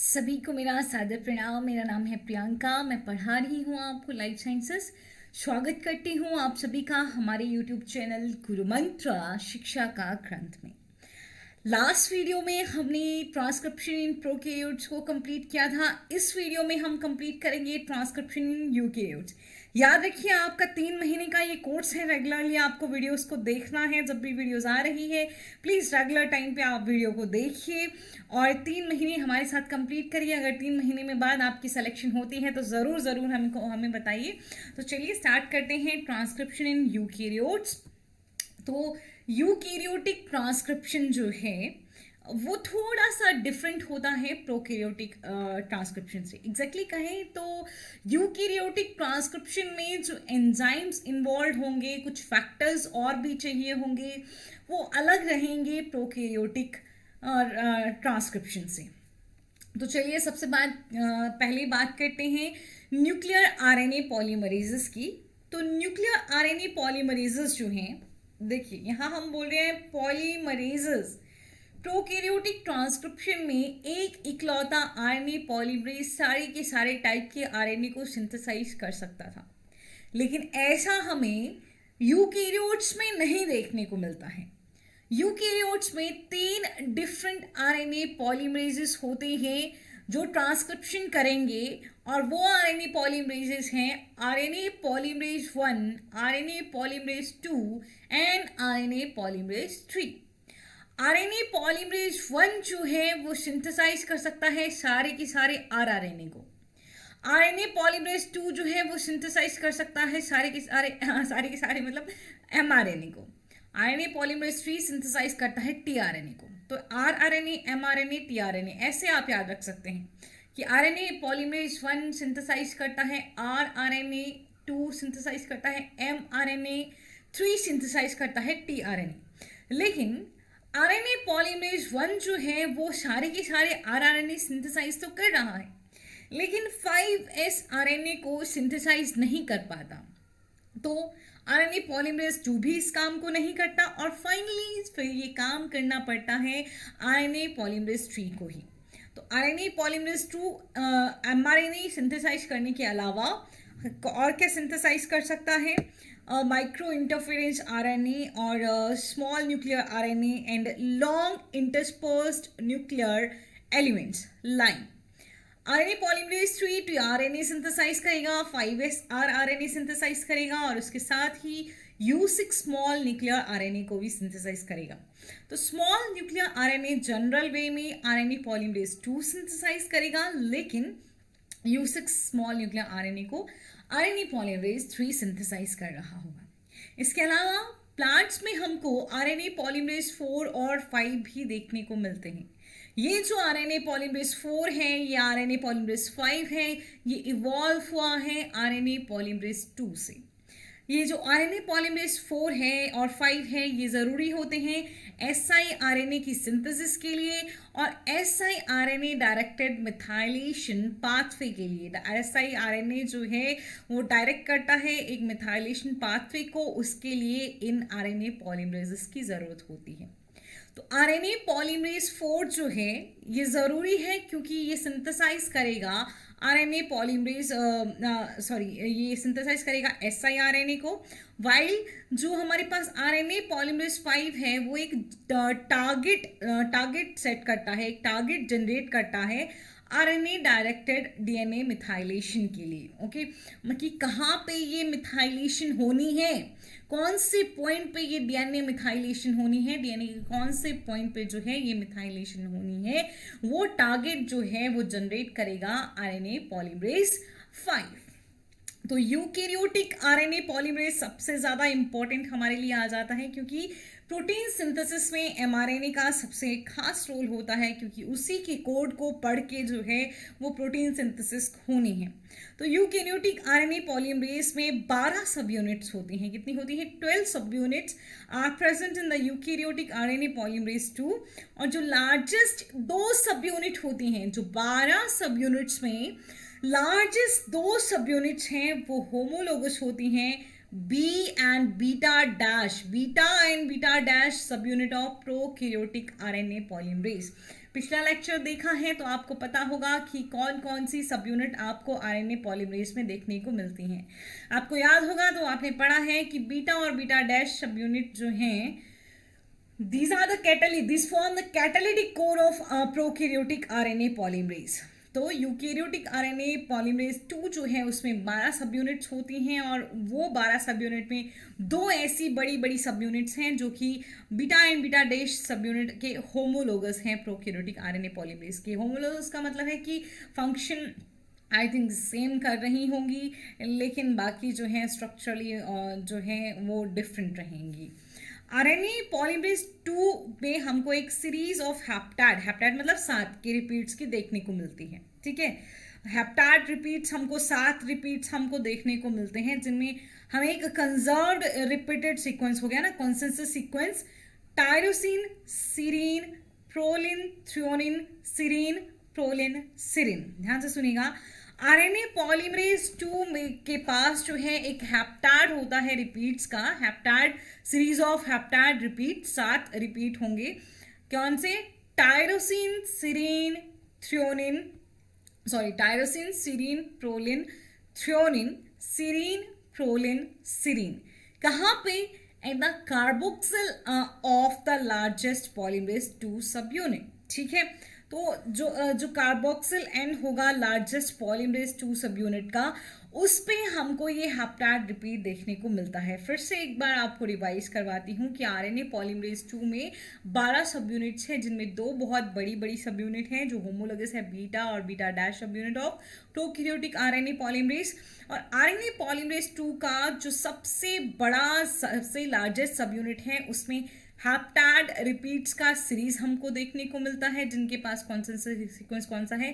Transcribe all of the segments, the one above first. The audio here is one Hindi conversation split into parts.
सभी को मेरा सादर प्रणाम। मेरा नाम है प्रियंका। मैं पढ़ा रही हूँ आपको लाइफ साइंसेस। स्वागत करती हूँ आप सभी का हमारे यूट्यूब चैनल गुरु मंत्र शिक्षा का ग्रंथ में। लास्ट वीडियो में हमने ट्रांसक्रिप्शन इन प्रोकैरियोट्स को कंप्लीट किया था। इस वीडियो में हम कंप्लीट करेंगे ट्रांसक्रिप्शन इन यूकैरियोट्स। याद रखिए, आपका 3 महीने का ये कोर्स है। रेगुलरली आपको वीडियोस को देखना है। जब भी वीडियोस आ रही है प्लीज़ रेगुलर टाइम पे आप वीडियो को देखिए और 3 महीने हमारे साथ कंप्लीट करिए। अगर 3 महीने में बाद आपकी सिलेक्शन होती है तो ज़रूर ज़रूर हमें बताइए। तो चलिए स्टार्ट करते हैं ट्रांसक्रिप्शन इन यूकैरियोट्स। तो यूकैरियोटिक ट्रांसक्रिप्शन जो है वो थोड़ा सा डिफरेंट होता है प्रोकैरियोटिक ट्रांसक्रिप्शन से। एग्जैक्टली कहें तो यूकैरियोटिक ट्रांसक्रिप्शन में जो एंजाइम्स इन्वॉल्व होंगे, कुछ फैक्टर्स और भी चाहिए होंगे, वो अलग रहेंगे प्रोकैरियोटिक ट्रांसक्रिप्शन से। तो चलिए सबसे पहले बात करते हैं न्यूक्लियर आरएनए पॉलीमरेजेस की। तो न्यूक्लियर आरएनए पॉलीमरेजेस जो हैं, देखिए यहाँ हम बोल रहे हैं पॉलीमरेजेस। प्रोकैरियोटिक ट्रांसक्रिप्शन में एक इकलौता आरएनए पॉलीमरेज सारे के सारे टाइप के आरएनए को सिंथेसाइज कर सकता था, लेकिन ऐसा हमें यूकैरियोट्स में नहीं देखने को मिलता है। यूकैरियोट्स में 3 डिफरेंट आरएनए पॉलीमरेजेस होते हैं जो ट्रांसक्रिप्शन करेंगे, और वो आरएनए पॉलीमरेजेस हैं RNA polymerase 1, RNA polymerase 2 and RNA polymerase 3। RNA polymerase 1 जो है वो सिंथेसाइज कर सकता है सारे के सारे आरआरएनए को। आरएनए पॉलीमरेज 2 जो है वो सिंथेसाइज कर सकता है सारे के सारे मतलब एमआरएनए को। आरएनए पॉलीमरेज 3 सिंथेसाइज करता है टीआरएनए को। तो आरआरएनए, एमआरएनए, टीआरएनए ऐसे आप याद रख सकते हैं कि आरएनए पॉलीमरेज 1 सिंथेसाइज करता है आरआरएनए, 2 सिंथेसाइज करता है एमआरएनए, 3 सिंथेसाइज करता है टीआरएनए। लेकिन आरएनए पॉलीमरेज 1 जो है वो सारे के सारे आरआरएनए सिंथेसाइज तो कर रहा है, लेकिन 5s आरएनए को सिंथेसाइज नहीं कर पाता। तो आरएनए पॉलीमरेज 2 भी इस काम को नहीं करता, और फाइनली फिर ये काम करना पड़ता है आरएनए पॉलीमरेज 3 को ही। तो आरएनए पॉलीमरेज 2 एमआरएनए सिंथेसाइज करने के अलावा और क्या सिंथेसाइज कर सकता है? माइक्रो इंटरफेरेंस आरएनए और small nuclear RNA and long interspersed nuclear elements line. RNA polymerase 3 tRNA synthesize करेगा, 5s आरआरएनए सिंथेसाइज करेगा, और उसके साथ ही U6 स्मॉल न्यूक्लियर आरएनए को भी सिंथेसाइज करेगा। तो स्मॉल न्यूक्लियर आरएनए जनरल वे में आरएनए पॉलीमरेज 2 सिंथेसाइज करेगा, लेकिन U6 स्मॉल न्यूक्लियर आरएनए को आरएनए पॉलीमरेज 3 सिंथेसाइज कर रहा होगा। इसके अलावा प्लांट्स में हमको आरएनए पॉलीमरेज 4 और 5 भी देखने को मिलते हैं। ये जो आरएनए पॉलीमरेज 4 है, ये आरएनए पॉलीमरेज 5 है, ये इवॉल्व हुआ है आरएनए पॉलीमरेज 2 से। ये जो आरएनए पॉलीमरेज 4 है और 5 है, ये ज़रूरी होते हैं siRNA की सिंथेसिस के लिए और siRNA डायरेक्टेड मिथाइलेशन पाथवे के लिए। siRNA जो है वो डायरेक्ट करता है एक मिथाइलेशन पाथवे को, उसके लिए इन आरएनए पॉलीमरेजेस की ज़रूरत होती है। तो आरएनए पॉलीमरेज 4 जो है ये ज़रूरी है क्योंकि ये सिंथेसाइज करेगा आरएनए पॉलीमरेज ये सिंथेसाइज करेगा siRNA को, वाइल जो हमारे पास आरएनए पॉलीमरेज 5 है वो एक टारगेट सेट करता है, एक टारगेट जनरेट करता है आरएनए डायरेक्टेड डीएनए मिथाइलेशन के लिए। ओके, मतलब कहाँ पे ये मिथाइलेशन होनी है, कौन से पॉइंट पे ये डीएनए मिथाइलेशन होनी है, डीएनए के कौन से पॉइंट पे जो है ये मिथाइलेशन होनी है, वो टारगेट जो है वो जनरेट करेगा आरएनए पॉलीमरेज 5। तो यूकैरियोटिक आरएनए पॉलीमरेज सबसे ज़्यादा इंपॉर्टेंट हमारे लिए आ जाता है, क्योंकि प्रोटीन सिंथेसिस में एमआरएनए का सबसे खास रोल होता है, क्योंकि उसी के कोड को पढ़ के जो है वो प्रोटीन सिंथेसिस होनी है। तो यूकैरियोटिक आरएनए पॉलीमरेज में 12 सब यूनिट्स होती हैं। कितनी होती है? 12 subunits are present in the eukaryotic RNA polymerase 2। और जो लार्जेस्ट 2 सब यूनिट होती हैं, जो 12 सब यूनिट्स में लार्जेस्ट 2 सब यूनिट्स हैं वो होमोलोगस होती हैं B and beta dash subunit of prokaryotic RNA polymerase. पिछला लेक्चर देखा है तो आपको पता होगा कि कौन कौन सी सब यूनिट आपको आरएनए पॉलीमरेज में देखने को मिलती हैं। आपको याद होगा तो आपने पढ़ा है कि बीटा और बीटा डैश सब यूनिट जो हैं, these form the catalytic core of prokaryotic RNA polymerase। तो यूकेरियोटिक आरएनए पॉलीमरेज 2 जो है उसमें 12 सब यूनिट्स होती हैं और वो 12 सब यूनिट में दो ऐसी बड़ी बड़ी सब यूनिट्स हैं जो कि बीटा एंड बीटा डैश सब यूनिट के होमोलोगस हैं प्रोकैरियोटिक आरएनए पॉलीमरेज के। होमोलोगस का मतलब है कि फंक्शन आई थिंक सेम कर रही होंगी, लेकिन बाकी जो है स्ट्रक्चरली जो है वो डिफरेंट रहेंगी। आरएनए पॉलीमरेज 2 में हमको एक सीरीज ऑफ हैप्टैड मतलब 7 के रिपीट्स की देखने को मिलती है। ठीक है, हैप्टैड रिपीट्स हमको 7 रिपीट्स हमको देखने को मिलते हैं, जिनमें हमें एक कंजर्व्ड रिपीटेड सीक्वेंस हो गया ना, consensus sequence, tyrosine, serine, proline, threonine, serine, proline, serine. ध्यान से सुनिएगा, आरएनए पॉलीमरेज 2 के पास जो है एक हैप्टैड होता है रिपीट्स का, heptad series of heptad repeat, 7 repeat होंगे। कौन से? Tyrosine, serine, threonine, tyrosine, serine, proline, threonine, serine, proline, serine. कहाँ पे? At the carboxyl of the largest polymerase 2 subunit. ठीक है, तो जो कार्बोक्सिल एंड होगा लार्जेस्ट पॉलीमरेज 2 सब यूनिट का, उस पे हमको ये हैप्टैड रिपीट देखने को मिलता है। फिर से एक बार आपको रिवाइज करवाती हूँ कि आरएनए पॉलीमरेज 2 में 12 सब यूनिट्स हैं, जिनमें 2 बहुत बड़ी बड़ी सब यूनिट हैं जो होमोलोगस है, बीटा और beta dash subunit of prokaryotic RNA polymerase. और आरएनए पॉलीमरेज 2 का जो सबसे बड़ा, सबसे लार्जेस्ट सब यूनिट है, उसमें हैप्टैड रिपीट्स का सीरीज हमको देखने को मिलता है, जिनके पास कॉन्सेंसस सीक्वेंस कौन सा है?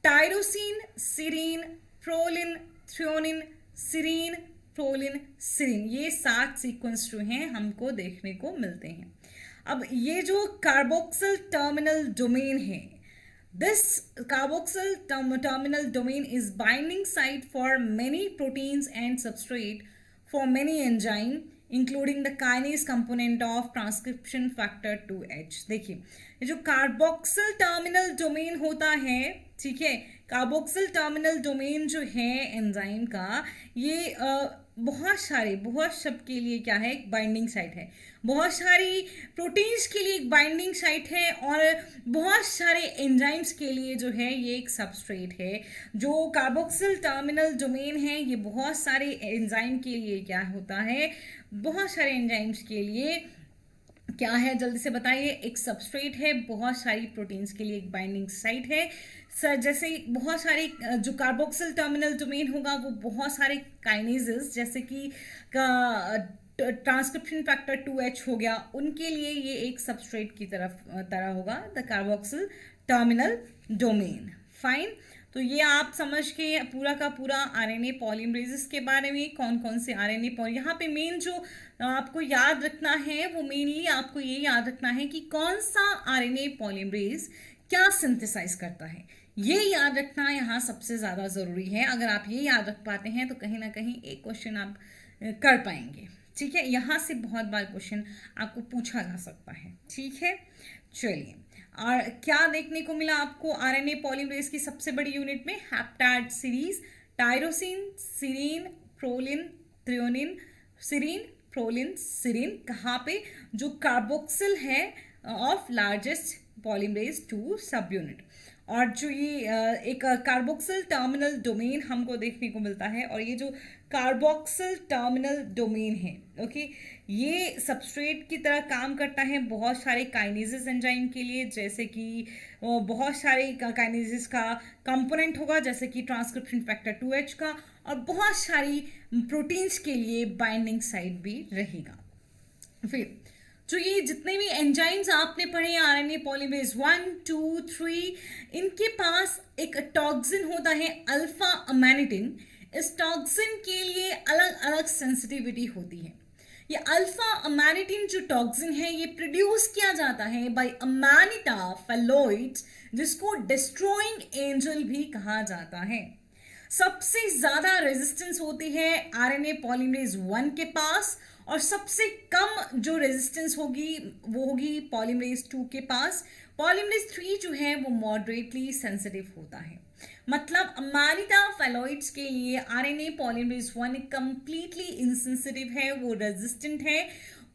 Tyrosine, serine, proline, threonine, serine, proline, serine. ये 7 सीक्वेंस जो हैं हमको देखने को मिलते हैं। अब ये जो कार्बोक्सिल टर्मिनल डोमेन है, this carboxyl terminal domain is binding site for many proteins and substrate for many enzyme including the kinase component of transcription factor 2H। देखिए, ये जो कार्बोक्सिल टर्मिनल डोमेन होता है, ठीक है, कार्बोक्सिल टर्मिनल डोमेन जो है एंजाइम का, ये बहुत सबके लिए क्या है? एक बाइंडिंग साइट है। बहुत सारी प्रोटीन्स के लिए एक बाइंडिंग साइट है और बहुत सारे एंजाइम्स के लिए जो है ये एक सबस्ट्रेट है। जो कार्बोक्सिल टर्मिनल डोमेन है, ये बहुत सारे एंजाइम के लिए क्या होता है? बहुत सारे एंजाइम्स के लिए क्या है? जल्दी से बताइए। एक सबस्ट्रेट है, बहुत सारी प्रोटीन्स के लिए एक बाइंडिंग साइट है। सर जैसे बहुत सारे जो कार्बोक्सिल टर्मिनल डोमेन होगा वो बहुत सारे काइनेजेस, जैसे कि ट्रांसक्रिप्शन फैक्टर 2H हो गया, उनके लिए ये एक सबस्ट्रेट की तरह होगा the carboxyl terminal domain. Fine, तो ये आप समझ के पूरा का पूरा आरएनए पॉलीमरेजेस के बारे में, कौन कौन से आरएनए यहाँ पे मेन जो आपको याद रखना है वो मेनली आपको ये याद रखना है कि कौन सा आरएनए पॉलीमरेज क्या सिंथेसाइज करता है, ये याद रखना यहाँ सबसे ज़्यादा ज़रूरी है। अगर आप ये याद रख पाते हैं तो कहीं ना कहीं एक क्वेश्चन आप कर पाएंगे। ठीक है, यहाँ से बहुत बार क्वेश्चन आपको पूछा जा सकता है। ठीक है, चलिए, और क्या देखने को मिला आपको आरएनए पॉलीमरेज की सबसे बड़ी यूनिट में? Heptad series, tyrosine, serine, proline, threonine, serine, proline, serine. कहाँ पे? जो कार्बोक्सिल है ऑफ लार्जेस्ट पॉलीमरेज 2 सब यूनिट। और जो ये एक कार्बोक्सिल टर्मिनल डोमेन हमको देखने को मिलता है, और ये जो कार्बोक्सिल टर्मिनल डोमेन है, ओके, ये सबस्ट्रेट की तरह काम करता है बहुत सारे काइनेजेस एंजाइम के लिए, जैसे कि बहुत सारे काइनेजेस का कंपोनेंट होगा, जैसे कि ट्रांसक्रिप्शन फैक्टर 2H का, और बहुत सारी प्रोटीन्स के लिए बाइंडिंग साइट भी रहेगा। फिर जो ये जितने भी एंजाइम्स आपने पढ़े आरएनए पॉलीमरेज 1, 2, 3, इनके पास एक टॉक्सिन होता है अल्फा अमेनिटिन। इस टॉक्सिन के लिए अलग अलग सेंसिटिविटी होती है। ये अल्फा अमेनिटिन जो टॉक्सिन है, ये प्रोड्यूस किया जाता है बाय अमानिटा फेलोइड्स, जिसको डिस्ट्रॉइंग एंजल भी कहा जाता है। सबसे ज्यादा रेजिस्टेंस होती है आरएनए पॉलीमरेज 1 के पास, और सबसे कम जो रेजिस्टेंस होगी वो होगी पॉलीमरेज 2 के पास। पॉलीमरेज 3 जो है वो मॉडरेटली सेंसिटिव होता है। मतलब अमानिटा फेलोइड्स के लिए आरएनए पॉलीमरेज 1 कंप्लीटली इनसेंसिटिव है, वो रेजिस्टेंट है।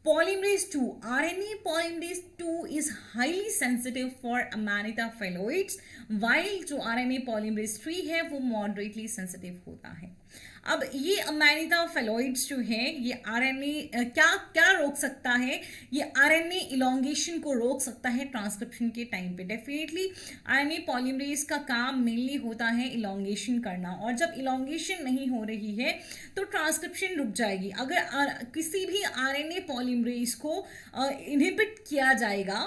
Polymerase 2, RNA polymerase 2 is highly sensitive for Amanita phalloids, while जो RNA polymerase 3 है वो moderately sensitive होता है। अब ये अमानिटा फेलोइड्स जो है ये आरएनए क्या क्या रोक सकता है, ये आरएनए इलोंगेशन को रोक सकता है ट्रांसक्रिप्शन के टाइम पे। डेफिनेटली आरएनए पॉलीमरेज का काम मेनली होता है इलोंगेशन करना, और जब इलोंगेशन नहीं हो रही है तो ट्रांसक्रिप्शन रुक जाएगी। अगर किसी भी आरएनए पॉलीमरेज को इनहिबिट किया जाएगा,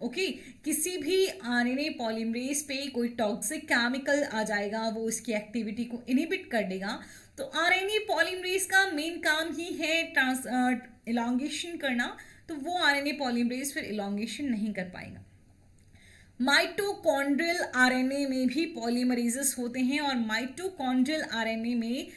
किसी भी आरएनए पॉलीमरेज पे कोई टॉक्सिक केमिकल आ जाएगा, वो उसकी एक्टिविटी को इनहिबिट कर देगा। तो आरएनए पॉलीमरेज का मेन काम ही है इलोंगेशन करना, तो वो आरएनए पॉलीमरेज फिर इलोंगेशन नहीं कर पाएगा। माइटोकॉन्ड्रियल आरएनए में भी पॉलीमरेजेस होते हैं, और माइटोकॉन्ड्रियल आरएनए में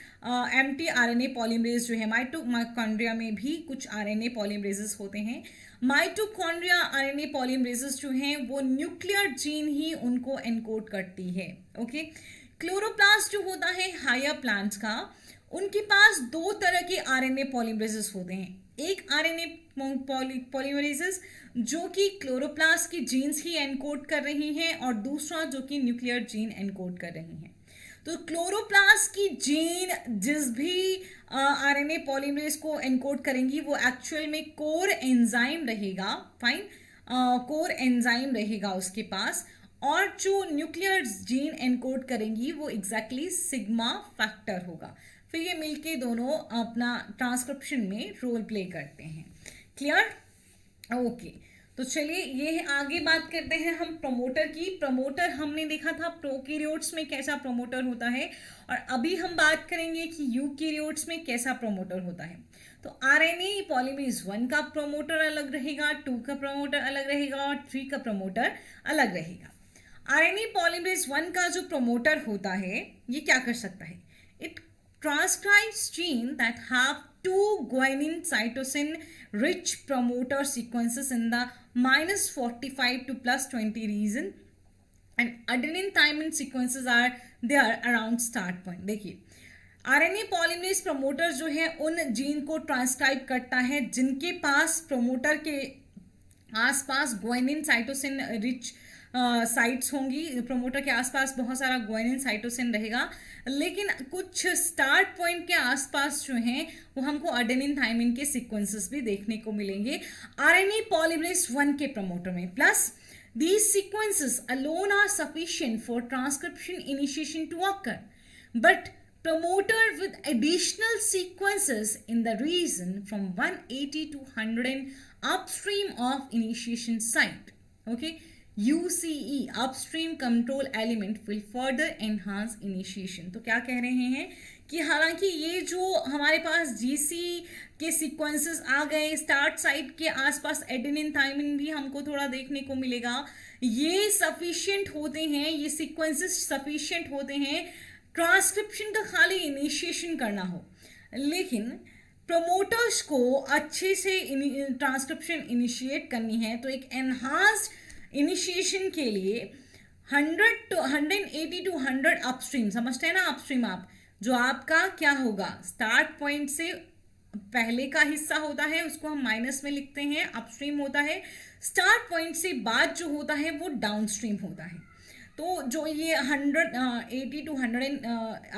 एम्प्टी आरएनए पॉलीमरेज जो है, माइटोकॉन्ड्रिया में भी कुछ आरएनए पॉलीमरेजेस होते हैं। माइटोकॉन्ड्रिया आरएनए पॉलीमरेजेस जो हैं वो न्यूक्लियर जीन ही उनको एनकोड करती है। क्लोरोप्लास्ट जो होता है हायर प्लांट्स का, उनके पास दो तरह के आरएनए पॉलीमरेजेस होते हैं। एक आरएनए पॉलीमरेजेस जो कि क्लोरोप्लास्ट की जीन्स ही एनकोड कर रही हैं, और दूसरा जो कि न्यूक्लियर जीन एनकोड कर रही हैं। तो क्लोरोप्लास्ट की जीन जिस भी आरएनए पॉलीमरेज को एनकोड करेंगी वो एक्चुअल में कोर एंजाइम रहेगा, फाइन, कोर एंजाइम रहेगा उसके पास, और जो न्यूक्लियर जीन एनकोड करेंगी वो एग्जैक्टली सिग्मा फैक्टर होगा। फिर ये मिलके दोनों अपना ट्रांसक्रिप्शन में रोल प्ले करते हैं। क्लियर? ओके, तो चलिए ये आगे बात करते हैं हम प्रमोटर की। प्रमोटर हमने देखा था प्रोकैरियोट्स में कैसा प्रमोटर होता है, और अभी हम बात करेंगे कि यूकैरियोट्स में कैसा प्रमोटर होता है। तो आरएनए पॉलीमरेज 1 का प्रमोटर अलग रहेगा, 2 का प्रमोटर अलग रहेगा, और 3 का प्रमोटर अलग रहेगा। आरएनए पॉलीमरेज 1 का जो प्रमोटर होता है ये क्या कर सकता है? It transcribes gene that have two guanine cytosine rich promoter sequences in the -45 to +20 region, and adenine thymine sequences are there around start point। देखिए आरएनए पॉलीमरेज प्रमोटर जो है उन जीन को ट्रांसक्राइब करता है जिनके पास प्रमोटर के आसपास ग्वाइनिन साइटोसिन रिच साइट्स होंगी। प्रमोटर के आसपास बहुत सारा ग्वाइनिन साइटोसिन रहेगा, लेकिन कुछ स्टार्ट पॉइंट के आसपास जो हैं वो हमको एडेनिन थाइमिन के सीक्वेंसेस भी देखने को मिलेंगे आरएनए पॉलीमरेज 1 के प्रमोटर में। Plus these sequences alone are sufficient for transcription initiation to occur, but promoter with additional sequences in the region from 180 to 100 upstream of initiation site, UCE upstream control element will further enhance initiation। तो क्या कह रहे हैं कि हालांकि ये जो हमारे पास GC के सीक्वेंसेस आ गए, स्टार्ट साइट के आसपास एडेनिन थाइमिन भी हमको थोड़ा देखने को मिलेगा, ये सफिशिएंट होते हैं, ये सीक्वेंसेस सफिशिएंट होते हैं ट्रांसक्रिप्शन का खाली इनिशिएशन करना हो। लेकिन प्रोमोटर्स को अच्छे से ट्रांसक्रिप्शन इनिशिएट करनी है तो एक एनहांस्ड इनिशिएशन के लिए 180 टू 100 अपस्ट्रीम, समझते हैं ना अपस्ट्रीम आप, जो आपका क्या होगा स्टार्ट पॉइंट से पहले का हिस्सा होता है उसको हम माइनस में लिखते हैं, अपस्ट्रीम होता है। स्टार्ट पॉइंट से बाद जो होता है वो डाउनस्ट्रीम होता है। तो जो ये 180 टू 100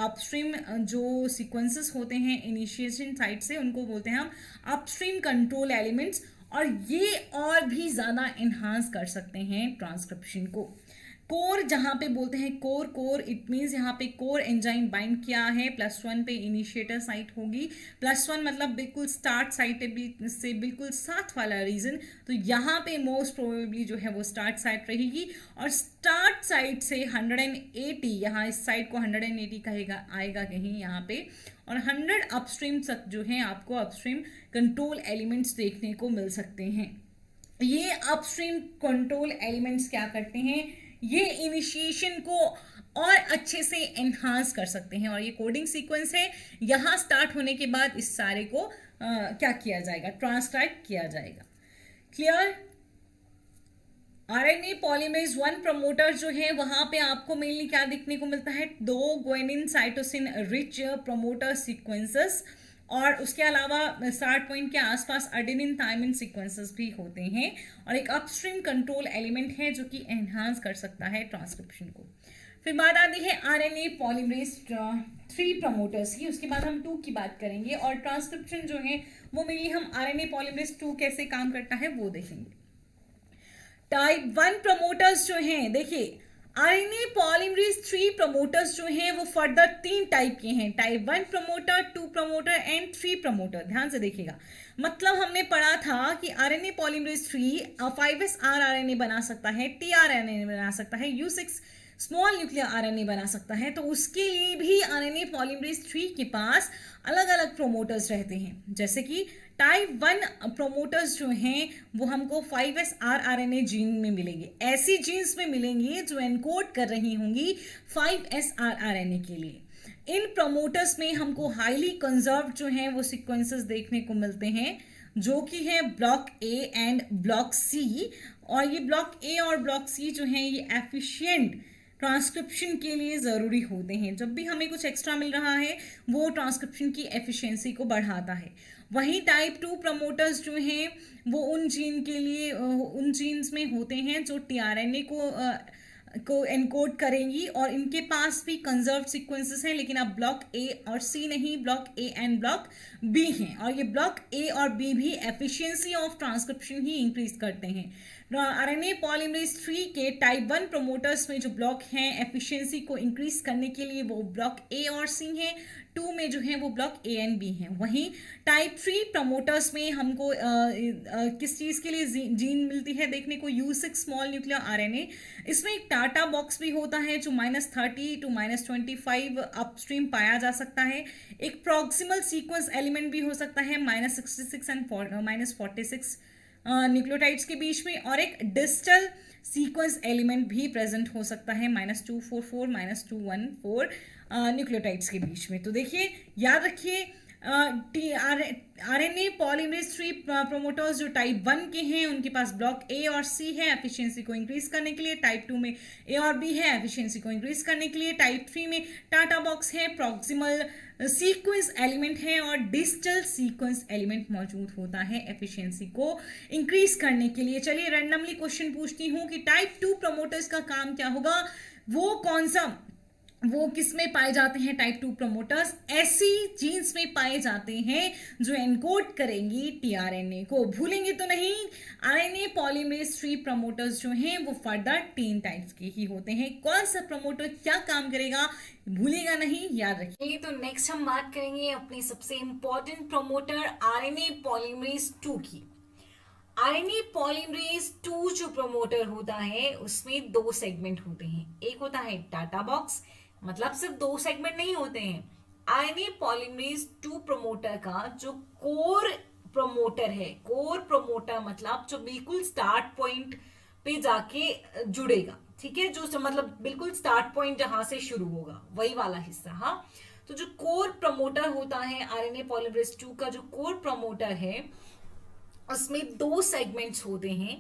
अपस्ट्रीम जो सीक्वेंसेस होते हैं इनिशिएशन साइट से उनको बोलते हैं हम अपस्ट्रीम कंट्रोल एलिमेंट्स, और ये और भी ज़्यादा इन्हांस कर सकते हैं ट्रांसक्रिप्शन को। कोर जहाँ पे बोलते हैं कोर इट मीन्स यहाँ पे कोर एंजाइम बाइंड किया है, +1 पे इनिशिएटर साइट होगी। +1 मतलब बिल्कुल स्टार्ट साइट से बिल्कुल साथ वाला रीजन, तो यहाँ पे मोस्ट प्रोबेबली जो है वो स्टार्ट साइट रहेगी, और स्टार्ट साइट से 180, यहाँ इस साइड को 180 कहेगा आएगा कहीं यहाँ पे, और 100 अपस्ट्रीम तक जो है आपको अपस्ट्रीम कंट्रोल एलिमेंट्स देखने को मिल सकते हैं। ये अपस्ट्रीम कंट्रोल एलिमेंट्स क्या करते हैं, ये इनिशिएशन को और अच्छे से एनहांस कर सकते हैं, और ये कोडिंग सीक्वेंस है, यहाँ स्टार्ट होने के बाद इस सारे को क्या किया जाएगा, ट्रांसक्राइब किया जाएगा। क्लियर? आरएनए पॉलीमरेज 1 प्रमोटर जो है वहां पे आपको मेनली क्या देखने को मिलता है, 2 guanine cytosine rich promoter sequences, और उसके अलावा स्टार्ट पॉइंट के आसपास एडेनिन थायमिन सीक्वेंसेस भी होते हैं, और एक अपस्ट्रीम कंट्रोल एलिमेंट है जो कि एनहांस कर सकता है ट्रांसक्रिप्शन को। फिर बात आती है आरएनए पॉलीमरेज 3 प्रमोटर्स की, उसके बाद हम 2 की बात करेंगे, और ट्रांसक्रिप्शन जो है वो मेनली हम आरएनए पॉलीमरेज 2 कैसे काम करता है वो देखेंगे। टाइप 1 प्रमोटर्स जो हैं, देखिए आरएनए पॉलीमरेज 3 प्रमोटर्स जो हैं वो फर्दर 3 टाइप के हैं, type 1 promoter, 2 promoter and 3 promoter. ध्यान से देखिएगा, मतलब हमने पढ़ा था कि आरएनए पॉलीमरेज 3 5s आरएनए बना सकता है, टीआरएनए बना सकता है, U6 स्मॉल न्यूक्लियर आरएनए बना सकता है, तो उसके लिए भी आरएनए पॉलीमरेज 3 के पास अलग अलग प्रोमोटर्स रहते हैं। जैसे कि टाइप 1 प्रोमोटर्स जो हैं वो हमको 5s आरएनए जीन में मिलेंगे, ऐसी जीन्स में मिलेंगे जो एनकोड कर रही होंगी 5s आरएनए के लिए। इन प्रोमोटर्स में हमको हाईली कंजर्व जो हैं वो सीक्वेंसेस देखने को मिलते हैं, जो कि है block A and block C, और ये ब्लॉक ए और ब्लॉक सी जो हैं ये एफिशिएंट ट्रांसक्रिप्शन के लिए ज़रूरी होते हैं। जब भी हमें कुछ एक्स्ट्रा मिल रहा है वो ट्रांसक्रिप्शन की एफिशिएंसी को बढ़ाता है। वहीं टाइप 2 प्रमोटर्स जो हैं वो उन जीन के लिए उन जीन्स में होते हैं जो टीआरएनए को एनकोड करेंगी, और इनके पास भी कंजर्व सीक्वेंसेस हैं, लेकिन अब ब्लॉक ए और सी नहीं, block A and block B हैं, और ये ब्लॉक ए और बी भी एफिशिएंसी ऑफ ट्रांसक्रिप्शन ही इंक्रीज करते हैं। आरएनए पॉलीमरेज 3 के टाइप 1 प्रोमोटर्स में जो ब्लॉक हैं एफिशिएंसी को इंक्रीज करने के लिए वो ब्लॉक ए और सी हैं, 2 में जो है वो ब्लॉक ए एंड बी हैं। वहीं टाइप 3 प्रमोटर्स में हमको किस चीज़ के लिए जीन मिलती है देखने को, U6 स्मॉल न्यूक्लियर आरएनए। इसमें एक टाटा बॉक्स भी होता है जो -30 to -25 अपस्ट्रीम पाया जा सकता है। एक प्रॉक्सिमल सीक्वेंस एलिमेंट भी हो सकता है -66 एंड -46 न्यूक्लियोटाइड्स के बीच में, और एक डिस्टल सीक्वेंस एलिमेंट भी प्रेजेंट हो सकता है -244 -214 न्यूक्लियोटाइड्स के बीच में। तो देखिए, याद रखिए आरएनए पॉलीमरेज 3 प्रोमोटर्स जो टाइप 1 के हैं उनके पास ब्लॉक ए और सी है एफिशिएंसी को इंक्रीज करने के लिए, टाइप 2 में ए और बी है एफिशिएंसी को इंक्रीज करने के लिए, टाइप 3 में टाटा बॉक्स है, प्रॉक्सिमल सीक्वेंस एलिमेंट है, और डिस्टल सीक्वेंस एलिमेंट मौजूद होता है एफिशिएंसी को इंक्रीज करने के लिए। चलिए रैंडमली क्वेश्चन पूछती हूँ कि टाइप 2 प्रोमोटर्स का काम क्या होगा, वो कौन सा, वो किस में पाए जाते हैं टाइप 2 प्रोमोटर्स, ऐसी जीन्स में पाए जाते हैं जो एनकोड करेंगी टीआरएनए को। भूलेंगे तो नहीं, आरएनए पॉलीमरेज 3 प्रोमोटर्स जो हैं वो फर्दर 3 टाइप्स के ही होते हैं। कौन सा प्रोमोटर क्या काम करेगा भूलेगा नहीं, याद रखिए। तो नेक्स्ट हम बात करेंगे अपनी सबसे इंपॉर्टेंट प्रोमोटर आरएनए पॉलीमरेज 2 की। आरएनए पॉलीमरेज 2 जो प्रोमोटर होता है उसमें 2 सेगमेंट होते हैं। एक होता है टाटा बॉक्स, मतलब सिर्फ 2 सेगमेंट नहीं होते हैं। आरएनए पॉलीमरेज 2 प्रमोटर का जो कोर प्रमोटर है, कोर प्रमोटर मतलब जो बिल्कुल स्टार्ट पॉइंट पे जाके जुड़ेगा, ठीक है, जो मतलब बिल्कुल स्टार्ट पॉइंट जहां से शुरू होगा वही वाला हिस्सा। हाँ, तो जो कोर प्रमोटर होता है आरएनए पॉलीमरेज 2 का, जो कोर प्रमोटर है उसमें 2 सेगमेंट्स होते हैं,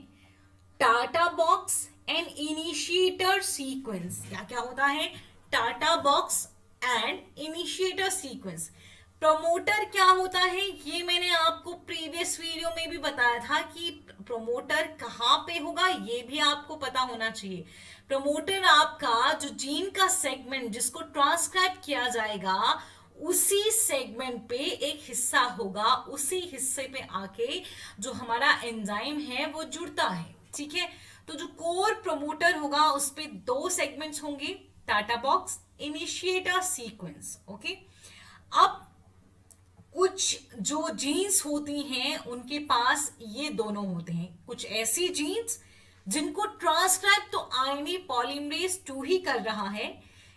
TATA box and initiator sequence. क्या क्या होता है, TATA box and initiator sequence. Promoter क्या होता है ये मैंने आपको प्रीवियस वीडियो में भी बताया था कि प्रमोटर कहाँ पे होगा ये भी आपको पता होना चाहिए। प्रमोटर आपका जो जीन का सेगमेंट जिसको ट्रांसक्राइब किया जाएगा उसी सेगमेंट पे एक हिस्सा होगा, उसी हिस्से पे आके जो हमारा एंजाइम है वो जुड़ता है, ठीक है। तो जो कोर प्रमोटर होगा उस पे 2 सेगमेंट्स होंगे, TATA box, initiator sequence. Okay, अब कुछ जो जीन्स होती हैं उनके पास ये दोनों होते हैं। कुछ ऐसी जीन्स जिनको ट्रांसक्राइब तो आरएनए पॉलीमरेज 2 ही कर रहा है,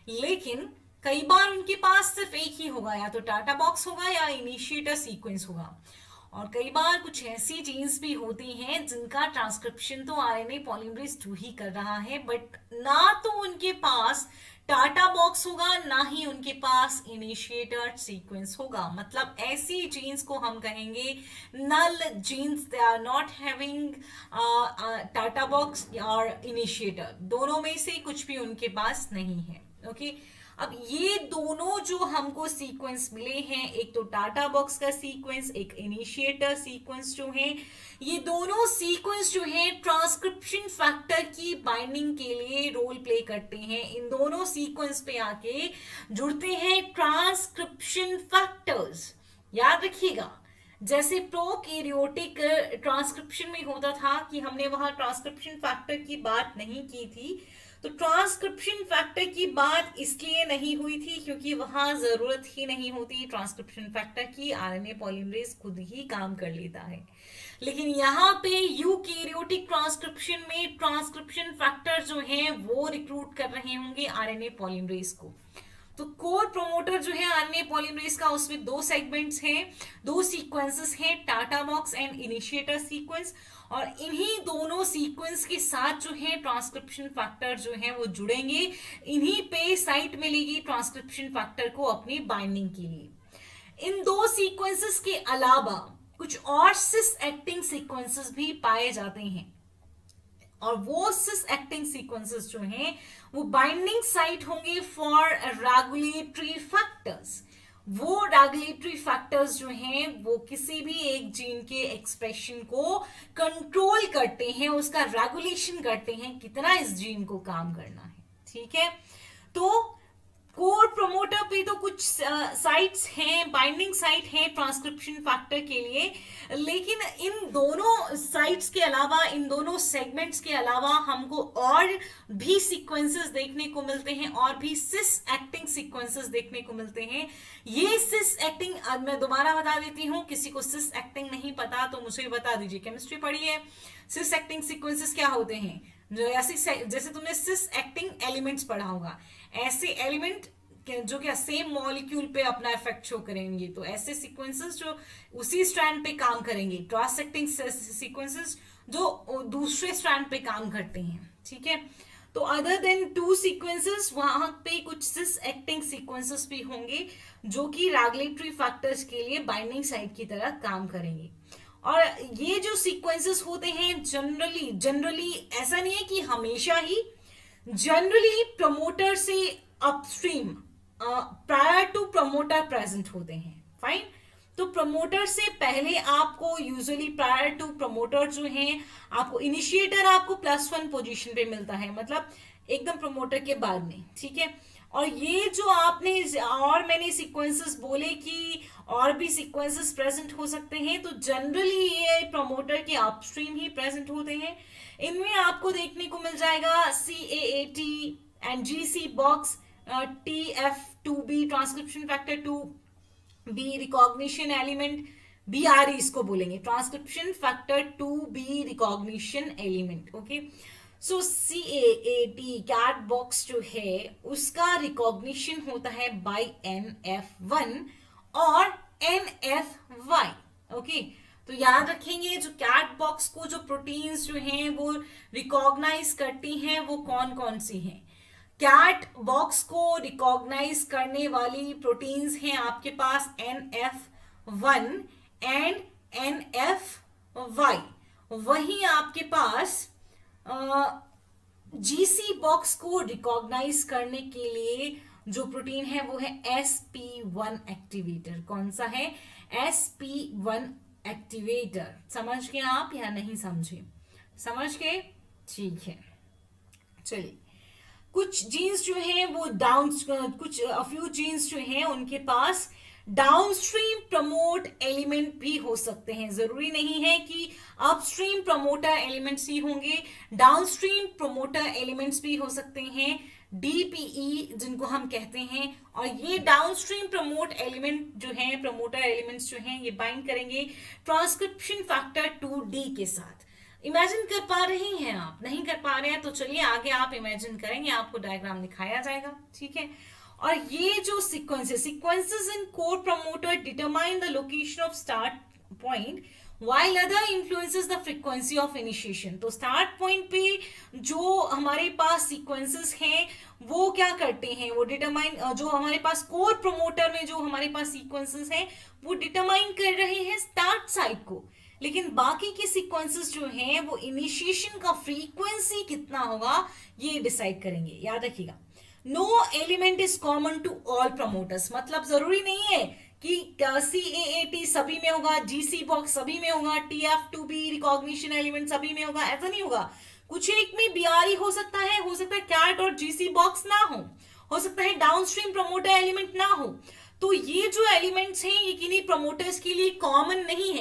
लेकिन कई बार उनके पास सिर्फ एक ही होगा, या तो टाटा बॉक्स होगा या इनिशिएटर सीक्वेंस होगा। और कई बार कुछ ऐसी जीन्स भी होती हैं जिनका ट्रांसक्रिप्शन तो आरएनए पॉलीमरेज 2 ही कर रहा है, बट ना तो उनके पास टाटा बॉक्स होगा, ना ही उनके पास इनिशिएटर सीक्वेंस होगा। मतलब ऐसी जीन्स को हम कहेंगे null genes, they are not having TATA box और इनिशिएटर, दोनों में से कुछ भी उनके पास नहीं है। ओके, अब ये दोनों जो हमको सीक्वेंस मिले हैं, एक तो टाटा बॉक्स का सीक्वेंस, एक इनिशिएटर सीक्वेंस जो है, ये दोनों सीक्वेंस जो है ट्रांसक्रिप्शन फैक्टर की बाइंडिंग के लिए रोल प्ले करते हैं। इन दोनों सीक्वेंस पे आके जुड़ते हैं ट्रांसक्रिप्शन फैक्टर्स। याद रखिएगा, जैसे प्रोकैरियोटिक ट्रांसक्रिप्शन में होता था कि हमने वहां ट्रांसक्रिप्शन फैक्टर की बात नहीं की थी, तो ट्रांसक्रिप्शन फैक्टर की बात इसलिए नहीं हुई थी क्योंकि वहां जरूरत ही नहीं होती ट्रांसक्रिप्शन फैक्टर की, आरएनए पॉलीमरेज खुद ही काम कर लेता है। लेकिन यहाँ पे यूकैरियोटिक ट्रांसक्रिप्शन में ट्रांसक्रिप्शन फैक्टर जो है वो रिक्रूट कर रहे होंगे आरएनए पॉलीमरेज को। तो कोर प्रोमोटर जो है आरएनए पॉलीमरेज का, उसमें दो सेगमेंट्स हैं, दो सीक्वेंसेस हैं, TATA box and initiator sequence. और इन्हीं दोनों सीक्वेंस के साथ जो है ट्रांसक्रिप्शन फैक्टर जो है वो जुड़ेंगे, इन्हीं पे साइट मिलेगी ट्रांसक्रिप्शन फैक्टर को अपनी बाइंडिंग के लिए। इन दो सीक्वेंसेस के अलावा कुछ और सिस एक्टिंग सीक्वेंसेस भी पाए जाते हैं, और वो सिस एक्टिंग सीक्वेंसेस जो हैं वो बाइंडिंग साइट होंगे फॉर रेगुलेटरी फैक्टर्स। वो रेगुलेटरी फैक्टर्स जो हैं वो किसी भी एक जीन के एक्सप्रेशन को कंट्रोल करते हैं, उसका रेगुलेशन करते हैं, कितना इस जीन को काम करना है। ठीक है, तो कोर प्रोमोटर पे तो कुछ साइट्स हैं, बाइंडिंग साइट हैं ट्रांसक्रिप्शन फैक्टर के लिए, लेकिन इन दोनों साइट्स के अलावा, इन दोनों सेगमेंट्स के अलावा हमको और भी सीक्वेंसेस देखने को मिलते हैं, और भी सिस एक्टिंग सीक्वेंसेस देखने को मिलते हैं। ये सिस एक्टिंग, मैं दोबारा बता देती हूँ, किसी को सिस एक्टिंग नहीं पता तो मुझे बता दीजिए, केमिस्ट्री पढ़ी है। सिस एक्टिंग सीक्वेंसेस क्या होते हैं? जैसे तुमने सिस एक्टिंग एलिमेंट्स पढ़ा होगा, ऐसे एलिमेंट जो क्या सेम मॉलिक्यूल पे अपना इफेक्ट शो करेंगे, तो ऐसे सीक्वेंसेस जो उसी स्ट्रैंड पे काम करेंगे, ट्रांस एक्टिंग सीक्वेंसेस जो दूसरे स्ट्रैंड पे काम करते हैं। ठीक है, तो अदर देन टू सीक्वेंसेस वहां पे कुछ सिस एक्टिंग सीक्वेंसेस भी होंगे जो कि रेगुलेटरी फैक्टर्स के लिए बाइंडिंग साइट की तरह काम करेंगे। और ये जो सीक्वेंसेस होते हैं जनरली ऐसा नहीं है कि हमेशा ही, जनरली प्रमोटर से upstream prior to promoter present होते हैं। फाइन, तो प्रमोटर से पहले आपको यूजुअली प्रायर टू प्रमोटर जो है आपको इनिशिएटर आपको +1 पोजीशन पे मिलता है, मतलब एकदम प्रमोटर के बाद में। ठीक है, और ये जो आपने और मैंने सीक्वेंसेस बोले कि और भी सीक्वेंसेस प्रेजेंट हो सकते हैं, तो जनरली ये प्रमोटर के अपस्ट्रीम ही प्रेजेंट होते हैं। इनमें आपको देखने को मिल जाएगा CAAT and GC box, TF2B transcription factor 2B recognition element, BRE इसको बोलेंगे, transcription factor 2B recognition element. Okay, so CAAT cat box जो है उसका रिकॉग्निशन होता है बाय NF1 और NFY। ओके, तो याद रखेंगे जो कैट बॉक्स को जो प्रोटीन्स जो हैं वो रिकॉग्नाइज करती हैं वो कौन कौन सी हैं। कैट बॉक्स को रिकॉग्नाइज करने वाली प्रोटीन्स हैं आपके पास NF1 एंड NFY। वहीं आपके पास GC बॉक्स को रिकॉग्नाइज करने के लिए जो प्रोटीन है वो है SP1 एक्टिवेटर। कौन सा है? SP1 activator. समझ गए आप या नहीं समझे? समझ गए, ठीक है। चलिए, कुछ जीन्स जो हैं वो कुछ फ्यू जीन्स जो हैं उनके पास डाउनस्ट्रीम प्रमोट एलिमेंट भी हो सकते हैं। जरूरी नहीं है कि अपस्ट्रीम प्रमोटर एलिमेंट्स ही होंगे, डाउनस्ट्रीम प्रमोटर एलिमेंट्स भी हो सकते हैं, DPE जिनको हम कहते हैं। और ये डाउनस्ट्रीम प्रमोट एलिमेंट जो हैं, प्रमोटर एलिमेंट्स जो हैं, ये बाइंड करेंगे ट्रांसक्रिप्शन फैक्टर 2D के साथ। इमेजिन कर पा रहे हैं आप? नहीं कर पा रहे हैं तो चलिए आगे आप इमेजिन करेंगे, आपको डायग्राम दिखाया जाएगा। ठीक है, और ये जो sequences in core promoter determine the location of start point while other influences the frequency of initiation। तो स्टार्ट पॉइंट पे जो हमारे पास सीक्वेंसेस हैं वो क्या करते हैं, वो डिटरमाइन, जो हमारे पास कोर प्रोमोटर में जो हमारे पास सीक्वेंसेस हैं वो डिटरमाइन कर रहे हैं स्टार्ट साइट को, लेकिन बाकी के सीक्वेंसेस जो हैं वो इनिशिएशन का फ्रीक्वेंसी कितना होगा ये डिसाइड करेंगे। याद रखिएगा, no element is common to all promoters, मतलब जरूरी नहीं है कि CAAT सभी में होगा, GC बॉक्स सभी में होगा, TF2B रिकॉग्निशन एलिमेंट सभी में होगा, ऐसा नहीं होगा। कुछ एक में BRE हो सकता है कैट और GC बॉक्स ना हो सकता है डाउनस्ट्रीम प्रमोटर एलिमेंट ना हो। तो ये जो एलिमेंट्स हैं ये किन्हीं प्रमोटर्स के लिए कॉमन नहीं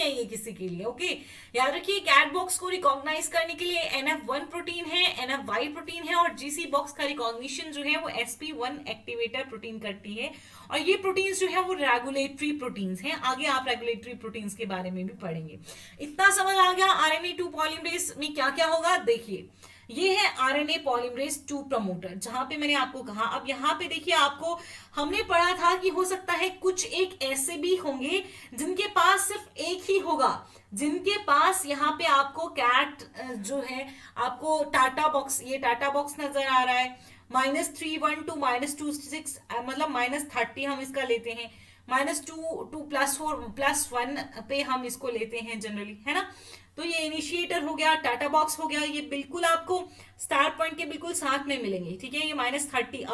है ये किसी के लिए। ओके, याद रखिए कैट बॉक्स को रिकॉग्नाइज करने के लिए NF1 प्रोटीन है, NF-Y प्रोटीन है, और GC बॉक्स का रिकॉग्निशन जो है वो SP1 एक्टिवेटर प्रोटीन करती है, और ये प्रोटीन्स जो है वो रेगुलेटरी प्रोटीन्स हैं। आगे आप रेगुलेटरी प्रोटीन्स के बारे में भी पढ़ेंगे। इतना समझ आ गया RNA2 पॉलीमरेज में क्या क्या होगा। देखिए ये है RNA पॉलीमरेज 2 प्रमोटर, जहां पे मैंने आपको कहा। अब यहाँ पे देखिए, आपको हमने पढ़ा था कि हो सकता है कुछ एक ऐसे भी होंगे जिनके पास सिर्फ एक ही होगा, जिनके पास यहाँ पे आपको कैट जो है आपको टाटा बॉक्स, ये टाटा बॉक्स नजर आ रहा है, -312 -26 मतलब -30 हम इसका लेते हैं, -2 +4 +1 पे हम इसको लेते हैं जनरली, है ना। तो ये इनिशिएटर हो गया, टाटा बॉक्स हो गया, ये बिल्कुल आपको स्टार्ट पॉइंट के बिल्कुल साथ में मिलेंगे, ठीक है। ये -30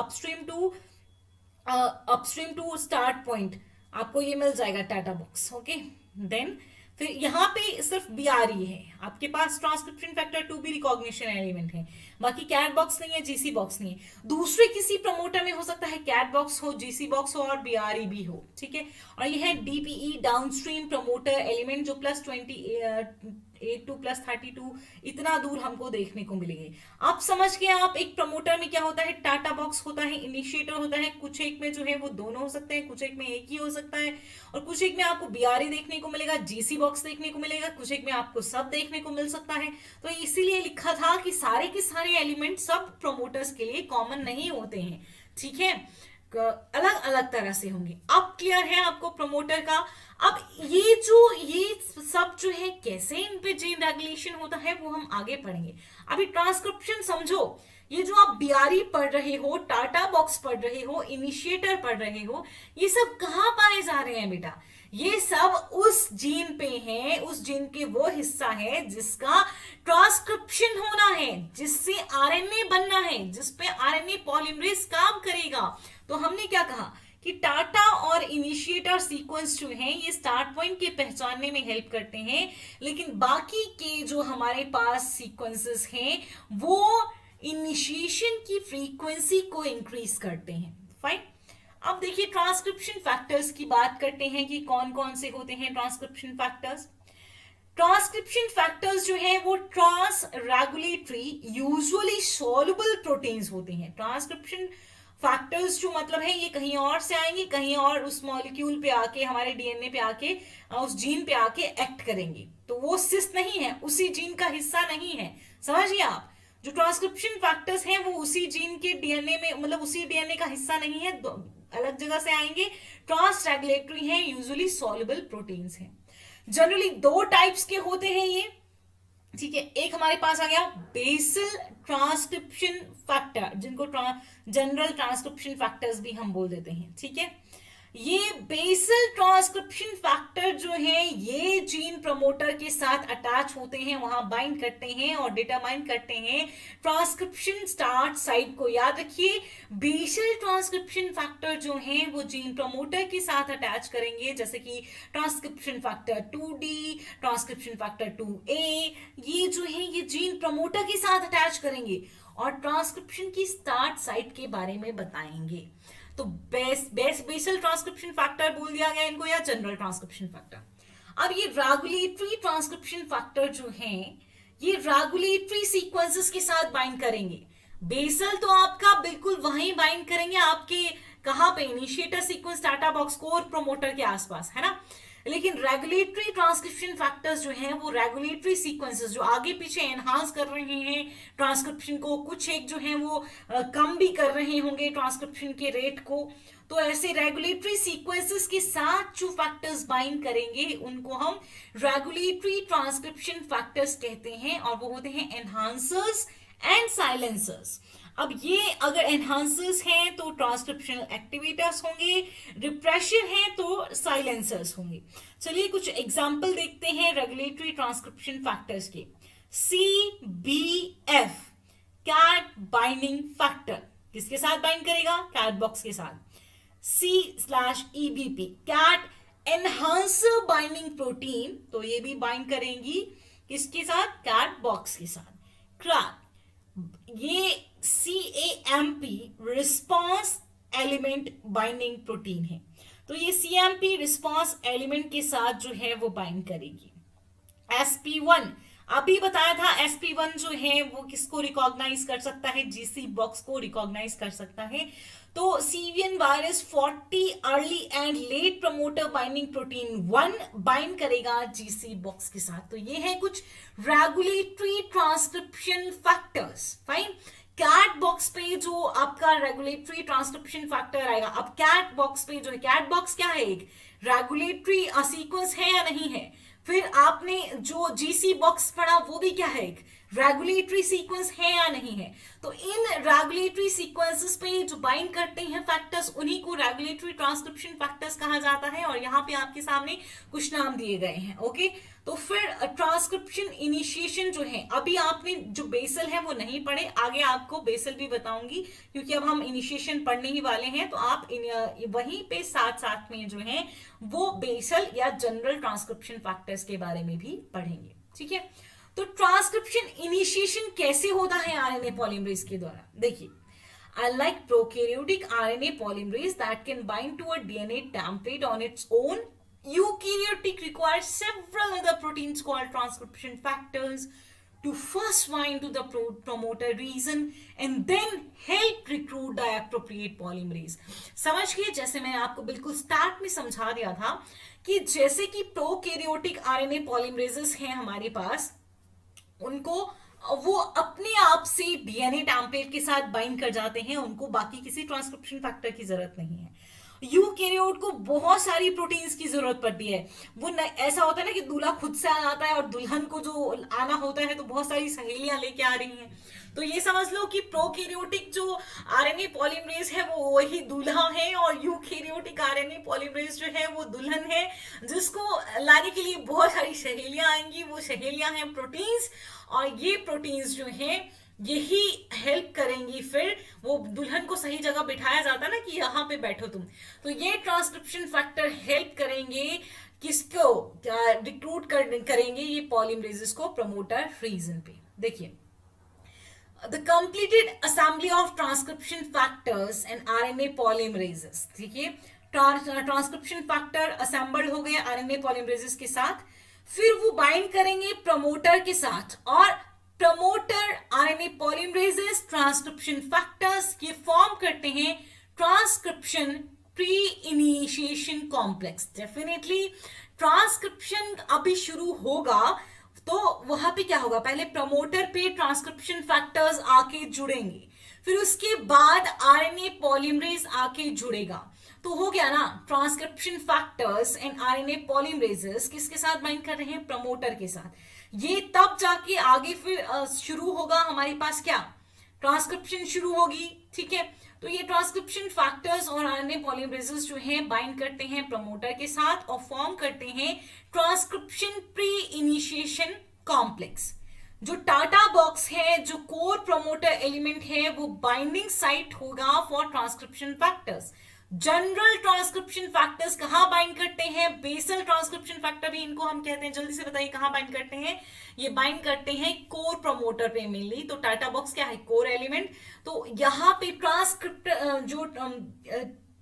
अपस्ट्रीम टू स्टार्ट पॉइंट आपको ये मिल जाएगा टाटा बॉक्स। ओके, देन फिर यहाँ पे सिर्फ BRE है आपके पास, ट्रांसक्रिप्शन फैक्टर 2 भी रिकॉग्निशन एलिमेंट है, बाकी कैट बॉक्स नहीं है, GC बॉक्स नहीं है। दूसरे किसी प्रमोटर में हो सकता है कैट बॉक्स हो, GC बॉक्स हो और BRE भी हो, ठीक है। और ये है DPE डाउनस्ट्रीम प्रमोटर एलिमेंट जो +28 +32 इतना दूर हमको देखने को मिलेंगे। आप समझ के आप एक प्रमोटर में क्या होता है, टाटा बॉक्स होता है, इनिशिएटर होता है, कुछ एक में जो है वो दोनों हो सकते हैं, कुछ एक में एक ही हो सकता है, और कुछ एक में आपको BRE देखने को मिलेगा, GC बॉक्स देखने को मिलेगा, कुछ एक में आपको सब देखने को मिल सकता है। तो इसीलिए लिखा था कि सारे के सारे एलिमेंट सब प्रमोटर्स के लिए कॉमन नहीं होते हैं, ठीक है, अलग अलग तरह से होंगे। अब क्लियर है आपको प्रमोटर का। अब ये सब जो है कैसे इन पे जीन रेगुलेशन होता है वो हम आगे पढ़ेंगे। अभी ट्रांसक्रिप्शन समझो, ये जो आप BRE पढ़ रहे हो, टाटा बॉक्स पढ़ रहे हो, इनिशिएटर पढ़ रहे हो, ये सब कहाँ पाए जा रहे हैं बेटा, ये सब उस जीन पे है, उस जीन के वो हिस्सा है जिसका ट्रांसक्रिप्शन होना है, जिससे RNA बनना है, जिसपे RNA पॉलीमरेज काम करेगा। तो हमने क्या कहा कि टाटा और इनिशिएटर सीक्वेंस जो है ये स्टार्ट पॉइंट के पहचानने में हेल्प करते हैं, लेकिन बाकी के जो हमारे पास सीक्वेंसेस हैं वो इनिशिएशन की फ्रीक्वेंसी को इंक्रीज करते हैं। फाइन, अब देखिए ट्रांसक्रिप्शन फैक्टर्स की बात करते हैं कि कौन कौन से होते हैं ट्रांसक्रिप्शन फैक्टर्स। ट्रांसक्रिप्शन फैक्टर्स जो है वो trans regulatory usually soluble proteins होते हैं। ट्रांसक्रिप्शन फैक्टर्स जो मतलब है ये कहीं और से आएंगे, कहीं और उस मॉलिक्यूल पे आके, हमारे DNA पे आके, उस जीन पे आके एक्ट करेंगे, तो वो सिस नहीं है, उसी जीन का हिस्सा नहीं है। समझिए आप, जो ट्रांसक्रिप्शन फैक्टर्स हैं वो उसी जीन के DNA में, मतलब उसी DNA का हिस्सा नहीं है, अलग जगह से आएंगे, ट्रांस रेगुलेटरी हैं, यूजुअली सॉल्युबल प्रोटीन्स हैं। जनरली 2 टाइप्स के होते हैं ये, ठीक है। एक हमारे पास आ गया बेसल ट्रांसक्रिप्शन फैक्टर, जिनको जनरल ट्रांसक्रिप्शन फैक्टर्स भी हम बोल देते हैं, ठीक है। ये बेसल ट्रांसक्रिप्शन फैक्टर जो है ये जीन प्रमोटर के साथ अटैच होते हैं, वहां बाइंड करते हैं और डिटरमाइन करते हैं ट्रांसक्रिप्शन स्टार्ट साइट को। याद रखिए, बेसल ट्रांसक्रिप्शन फैक्टर जो है वो जीन प्रमोटर के साथ अटैच करेंगे, जैसे कि transcription factor 2D, transcription factor 2A, ये जो है ये जीन प्रमोटर के साथ अटैच करेंगे और ट्रांसक्रिप्शन की स्टार्ट साइट के बारे में बताएंगे। तो बेसल ट्रांसक्रिप्शन फैक्टर बोल दिया गया इनको, या जनरल ट्रांसक्रिप्शन फैक्टर। अब ये रेगुलेटरी ट्रांसक्रिप्शन फैक्टर जो हैं ये रेगुलेटरी सीक्वेंसेस के साथ बाइंड करेंगे। बेसल तो आपका बिल्कुल वहीं बाइंड करेंगे, आपके कहां पे, initiator sequence, TATA box, core promoter के आसपास, है ना। लेकिन रेगुलेटरी ट्रांसक्रिप्शन फैक्टर्स जो हैं वो रेगुलेटरी सीक्वेंसेस जो आगे पीछे एनहांस कर रहे हैं ट्रांसक्रिप्शन को, कुछ एक जो है वो कम भी कर रहे होंगे ट्रांसक्रिप्शन के रेट को, तो ऐसे रेगुलेटरी सीक्वेंसेस के साथ जो फैक्टर्स बाइंड करेंगे उनको हम रेगुलेटरी ट्रांसक्रिप्शन फैक्टर्स कहते हैं, और वो होते हैं एनहांसर्स एंड साइलेंसर्स। अब ये अगर एनहांसर्स हैं तो ट्रांसक्रिप्शनल एक्टिवेटर्स होंगे, रिप्रेशर हैं तो साइलेंसर्स होंगे। चलिए कुछ एग्जांपल देखते हैं रेगुलेटरी ट्रांसक्रिप्शन फैक्टर्स के। CBF कैट बाइंडिंग फैक्टर किसके साथ बाइंड करेगा? कैट बॉक्स के साथ। C/EBP cat enhancer binding protein, तो ये भी बाइंड करेंगी किसके साथ? कैट बॉक्स के साथ। क्रैप ये CAMP response element binding protein है, तो ये CAMP रिस्पॉन्स एलिमेंट के साथ जो है वो बाइंड करेगी। SP1 अभी बताया था, SP1 जो है वो किसको रिकॉग्नाइज कर सकता है? GC बॉक्स को रिकॉग्नाइज कर सकता है। तो CVN virus 40 early and late promoter binding protein 1 bind करेगा GC बॉक्स के साथ। तो ये है कुछ regulatory transcription factors. Fine, CAAT box पे जो आपका रेगुलेटरी ट्रांसक्रिप्शन फैक्टर आएगा, अब कैट बॉक्स पे जो है, कैट बॉक्स क्या है? एक रेगुलेटरी सीक्वेंस है या नहीं है? फिर आपने जो GC बॉक्स पढ़ा वो भी क्या है? एक रेगुलेटरी सीक्वेंस है या नहीं है? तो इन रेगुलेटरी सीक्वेंसेस पे जो बाइंड करते हैं फैक्टर्स, उन्हीं को रेगुलेटरी ट्रांसक्रिप्शन फैक्टर्स कहा जाता है, और यहाँ पे आपके सामने कुछ नाम दिए गए हैं। ओके, तो फिर ट्रांसक्रिप्शन इनिशिएशन जो है, अभी आपने जो बेसल है वो नहीं पढ़े, आगे आपको बेसल भी बताऊंगी, क्योंकि अब हम इनिशिएशन पढ़ने ही वाले हैं, तो आप वहीं पे साथ साथ में जो है वो बेसल या जनरल ट्रांसक्रिप्शन फैक्टर्स के बारे में भी पढ़ेंगे। ठीक है, तो ट्रांसक्रिप्शन इनिशिएशन कैसे होता है आरएनए पॉलीमरेज के द्वारा? देखिए, unlike prokaryotic RNA polymerase that can bind to a DNA template on its own, eukaryotic requires several other proteins called transcription factors to first bind to the promoter region and then help recruit the appropriate polymerase। समझ गए? जैसे मैंने आपको बिल्कुल स्टार्ट में समझा दिया था कि जैसे कि प्रोकैरियोटिक आरएनए पॉलीमरेजेस हैं हमारे पास, उनको वो अपने आप से डीएनए टेम्पलेट के साथ बाइंड कर जाते हैं, उनको बाकी किसी ट्रांसक्रिप्शन फैक्टर की जरूरत नहीं है। यूकैरियोट को बहुत सारी प्रोटीन्स की जरूरत पड़ती है। वो ऐसा होता है ना कि दूल्हा खुद से आ जाता है और दुल्हन को जो आना होता है तो बहुत सारी सहेलियां लेके आ रही हैं। तो ये समझ लो कि प्रोकैरियोटिक जो आरएनए पॉलीमरेज है वो वही दूल्हा है, और यूकैरियोटिक आरएनए पॉलीमरेज जो है वो दुल्हन है, जिसको लाने के लिए बहुत सारी सहेलियां आएंगी। वो सहेलियां हैं प्रोटीन्स, और ये प्रोटीन्स जो हैं यही हेल्प करेंगी, फिर वो दुल्हन को सही जगह बिठाया जाता है ना कि यहाँ पे बैठो तुम, तो ये ट्रांसक्रिप्शन फैक्टर हेल्प करेंगे किसको? रिक्रूट करेंगे ये पॉलीमरेजेस को प्रमोटर रीजन पे। देखिए, the completed assembly of transcription factors and RNA polymerases। ठीक है, ट्रांसक्रिप्शन फैक्टर असेंबल्ड हो गए आरएनए पॉलीमरेजेस के साथ, फिर वो बाइंड करेंगे प्रमोटर के साथ, और promoter RNA polymerases transcription factors ये फॉर्म करते हैं transcription pre initiation complex. Definitely transcription अभी शुरू होगा तो वहां पे क्या होगा? पहले प्रमोटर पे ट्रांसक्रिप्शन फैक्टर्स आके जुड़ेंगे, फिर उसके बाद आरएनए पॉलीमरेज आके जुड़ेगा। तो हो गया ना, transcription factors and RNA polymerases किसके साथ बाइंड कर रहे हैं? प्रमोटर के साथ। ये तब जाके आगे फिर शुरू होगा हमारे पास क्या? ट्रांसक्रिप्शन शुरू होगी। ठीक है, तो ये ट्रांसक्रिप्शन फैक्टर्स और आरएनए पॉलीमरेजेस जो हैं बाइंड करते हैं प्रमोटर के साथ और फॉर्म करते हैं ट्रांसक्रिप्शन प्री इनिशिएशन कॉम्प्लेक्स। जो टाटा बॉक्स है, जो कोर प्रमोटर एलिमेंट है, वो बाइंडिंग साइट होगा for transcription factors. General transcription factors कहां बाइंड करते हैं? बेसल ट्रांसक्रिप्शन फैक्टर भी इनको हम कहते हैं। जल्दी से बताइए कहां बाइंड करते हैं? ये बाइंड करते हैं कोर प्रमोटर पे मेनली। तो टाटा बॉक्स क्या है? Core element. तो यहां पे ट्रांसक्रिप्ट जो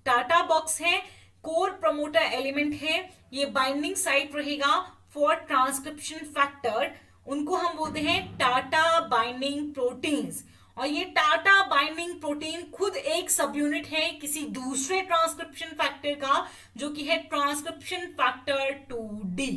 टाटा बॉक्स है, कोर प्रमोटर एलिमेंट है, ये बाइंडिंग साइट रहेगा फॉर ट्रांसक्रिप्शन फैक्टर। उनको हम बोलते हैं टाटा बाइंडिंग प्रोटीन्स। और ये टाटा बाइंडिंग प्रोटीन खुद एक सब यूनिट है किसी दूसरे ट्रांसक्रिप्शन फैक्टर का, जो कि है ट्रांसक्रिप्शन फैक्टर 2D।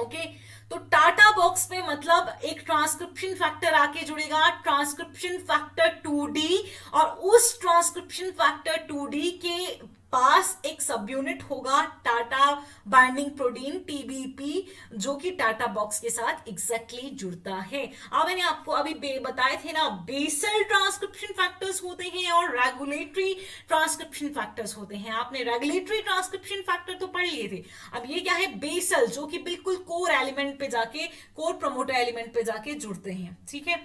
ओके, तो टाटा बॉक्स में मतलब एक ट्रांसक्रिप्शन फैक्टर आके जुड़ेगा, ट्रांसक्रिप्शन फैक्टर 2D, और उस ट्रांसक्रिप्शन फैक्टर 2D के पास एक सब यूनिट होगा टाटा बाइंडिंग प्रोटीन TBP, जो कि टाटा बॉक्स के साथ एग्जैक्टली जुड़ता है। अब मैंने आपको अभी बताए थे ना, बेसल ट्रांसक्रिप्शन फैक्टर्स होते हैं और रेगुलेटरी ट्रांसक्रिप्शन फैक्टर्स होते हैं। आपने रेगुलेटरी ट्रांसक्रिप्शन फैक्टर तो पढ़ लिए थे, अब ये क्या है, बेसल, जो कि बिल्कुल कोर एलिमेंट पे जाके, कोर प्रमोटर एलिमेंट पे जाके जुड़ते हैं। ठीक है,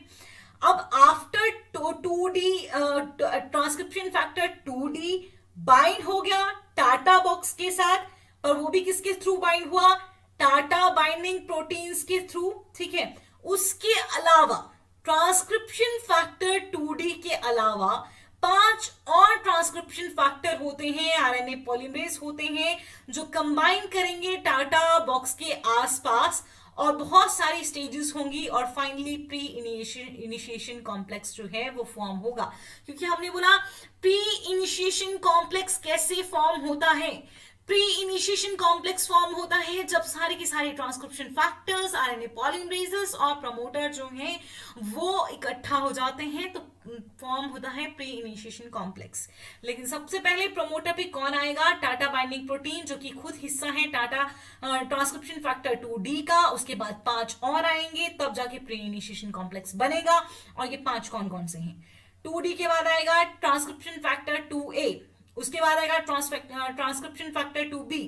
अब after 2D transcription factor 2D bind हो गया टाटा बॉक्स के साथ, पर वो भी किसके थ्रू बाइंड हुआ, टाटा बाइंडिंग प्रोटीन्स के थ्रू। ठीक है, उसके अलावा ट्रांसक्रिप्शन फैक्टर 2D के अलावा 5 और ट्रांसक्रिप्शन फैक्टर होते हैं, आरएनए पॉलीमरेज होते हैं, जो कंबाइन करेंगे टाटा बॉक्स के आसपास, और बहुत सारी स्टेजेस होंगी, और फाइनली प्री इनिशिएशन कॉम्प्लेक्स जो है वो फॉर्म होगा। क्योंकि हमने बोला प्री इनिशिएशन कॉम्प्लेक्स कैसे फॉर्म होता है, प्री इनिशिएशन कॉम्प्लेक्स फॉर्म होता है जब सारे के सारे ट्रांसक्रिप्शन फैक्टर्स, आरएनए पॉलीमरेजेस और प्रमोटर जो हैं वो इकट्ठा हो जाते हैं, तो फॉर्म होता है प्री इनिशिएशन कॉम्प्लेक्स। लेकिन सबसे पहले प्रमोटर पे कौन आएगा, टाटा बाइंडिंग प्रोटीन, जो कि खुद हिस्सा है टाटा ट्रांसक्रिप्शन फैक्टर 2D का। उसके बाद 5 और आएंगे, तब जाके प्री इनिशिएशन कॉम्प्लेक्स बनेगा। और ये 5 कौन कौन से हैं, 2D के बाद आएगा ट्रांसक्रिप्शन फैक्टर 2A, उसके बाद आएगा ट्रांसक्रिप्शन फैक्टर 2B,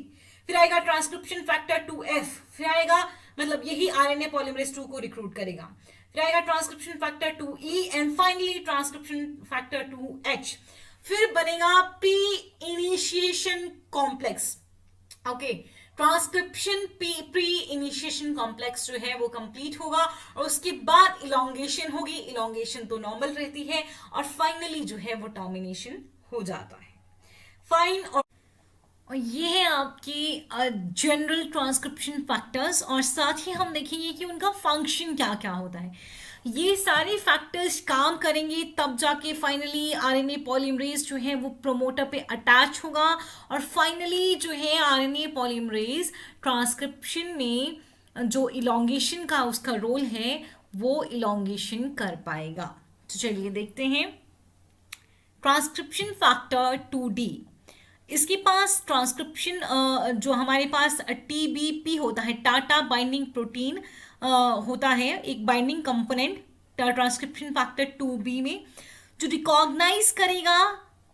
फिर आएगा ट्रांसक्रिप्शन फैक्टर 2F, फिर आएगा, मतलब यही आरएनए पॉलीमरेज 2 को रिक्रूट करेगा, फिर आएगा transcription factor 2E, and finally transcription factor 2H। फिर बनेगा pre initiation complex. Okay, transcription pre initiation complex जो है वो कंप्लीट होगा, और उसके बाद इलोंगेशन होगी, इलोंगेशन तो नॉर्मल रहती है, और फाइनली जो है वो टर्मिनेशन हो जाता है। फाइन, और ये है आपकी जनरल ट्रांसक्रिप्शन फैक्टर्स, और साथ ही हम देखेंगे कि उनका फंक्शन क्या क्या होता है। ये सारे फैक्टर्स काम करेंगे तब जाके फाइनली आरएनए पॉलीमरेज जो है वो प्रमोटर पे अटैच होगा, और फाइनली जो है आरएनए पॉलीमरेज ट्रांसक्रिप्शन में जो इलोंगेशन का उसका रोल है वो इलोंगेशन कर पाएगा। तो चलिए देखते हैं ट्रांसक्रिप्शन फैक्टर 2D। इसके पास ट्रांसक्रिप्शन जो हमारे पास TBP होता है, टाटा बाइंडिंग प्रोटीन होता है, एक binding component transcription factor 2B में, जो रिकॉग्नाइज करेगा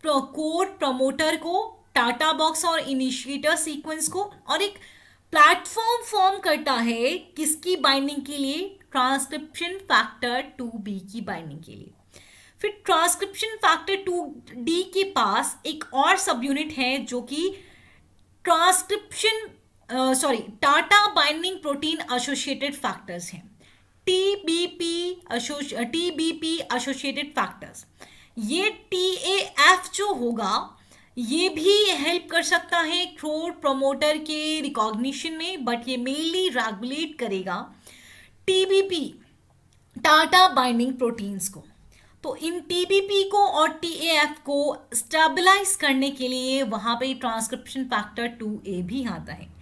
कोर प्रमोटर को, टाटा बॉक्स और इनिशिएटर सीक्वेंस को, और एक प्लेटफॉर्म फॉर्म करता है किसकी बाइंडिंग के लिए, ट्रांसक्रिप्शन फैक्टर 2B की बाइंडिंग के लिए। फिर ट्रांसक्रिप्शन फैक्टर 2D के पास एक और सब यूनिट है जो कि TATA binding protein associated factors हैं, TBP एसोसिएटेड फैक्टर्स। ये TAF जो होगा ये भी हेल्प कर सकता है कोर प्रमोटर के रिकॉग्निशन में, बट ये मेनली रेगुलेट करेगा TBP टाटा बाइंडिंग प्रोटीन्स को। तो इन TBP को और TAF को स्टेबलाइज करने के लिए वहां पे ट्रांसक्रिप्शन फैक्टर 2A भी आता है।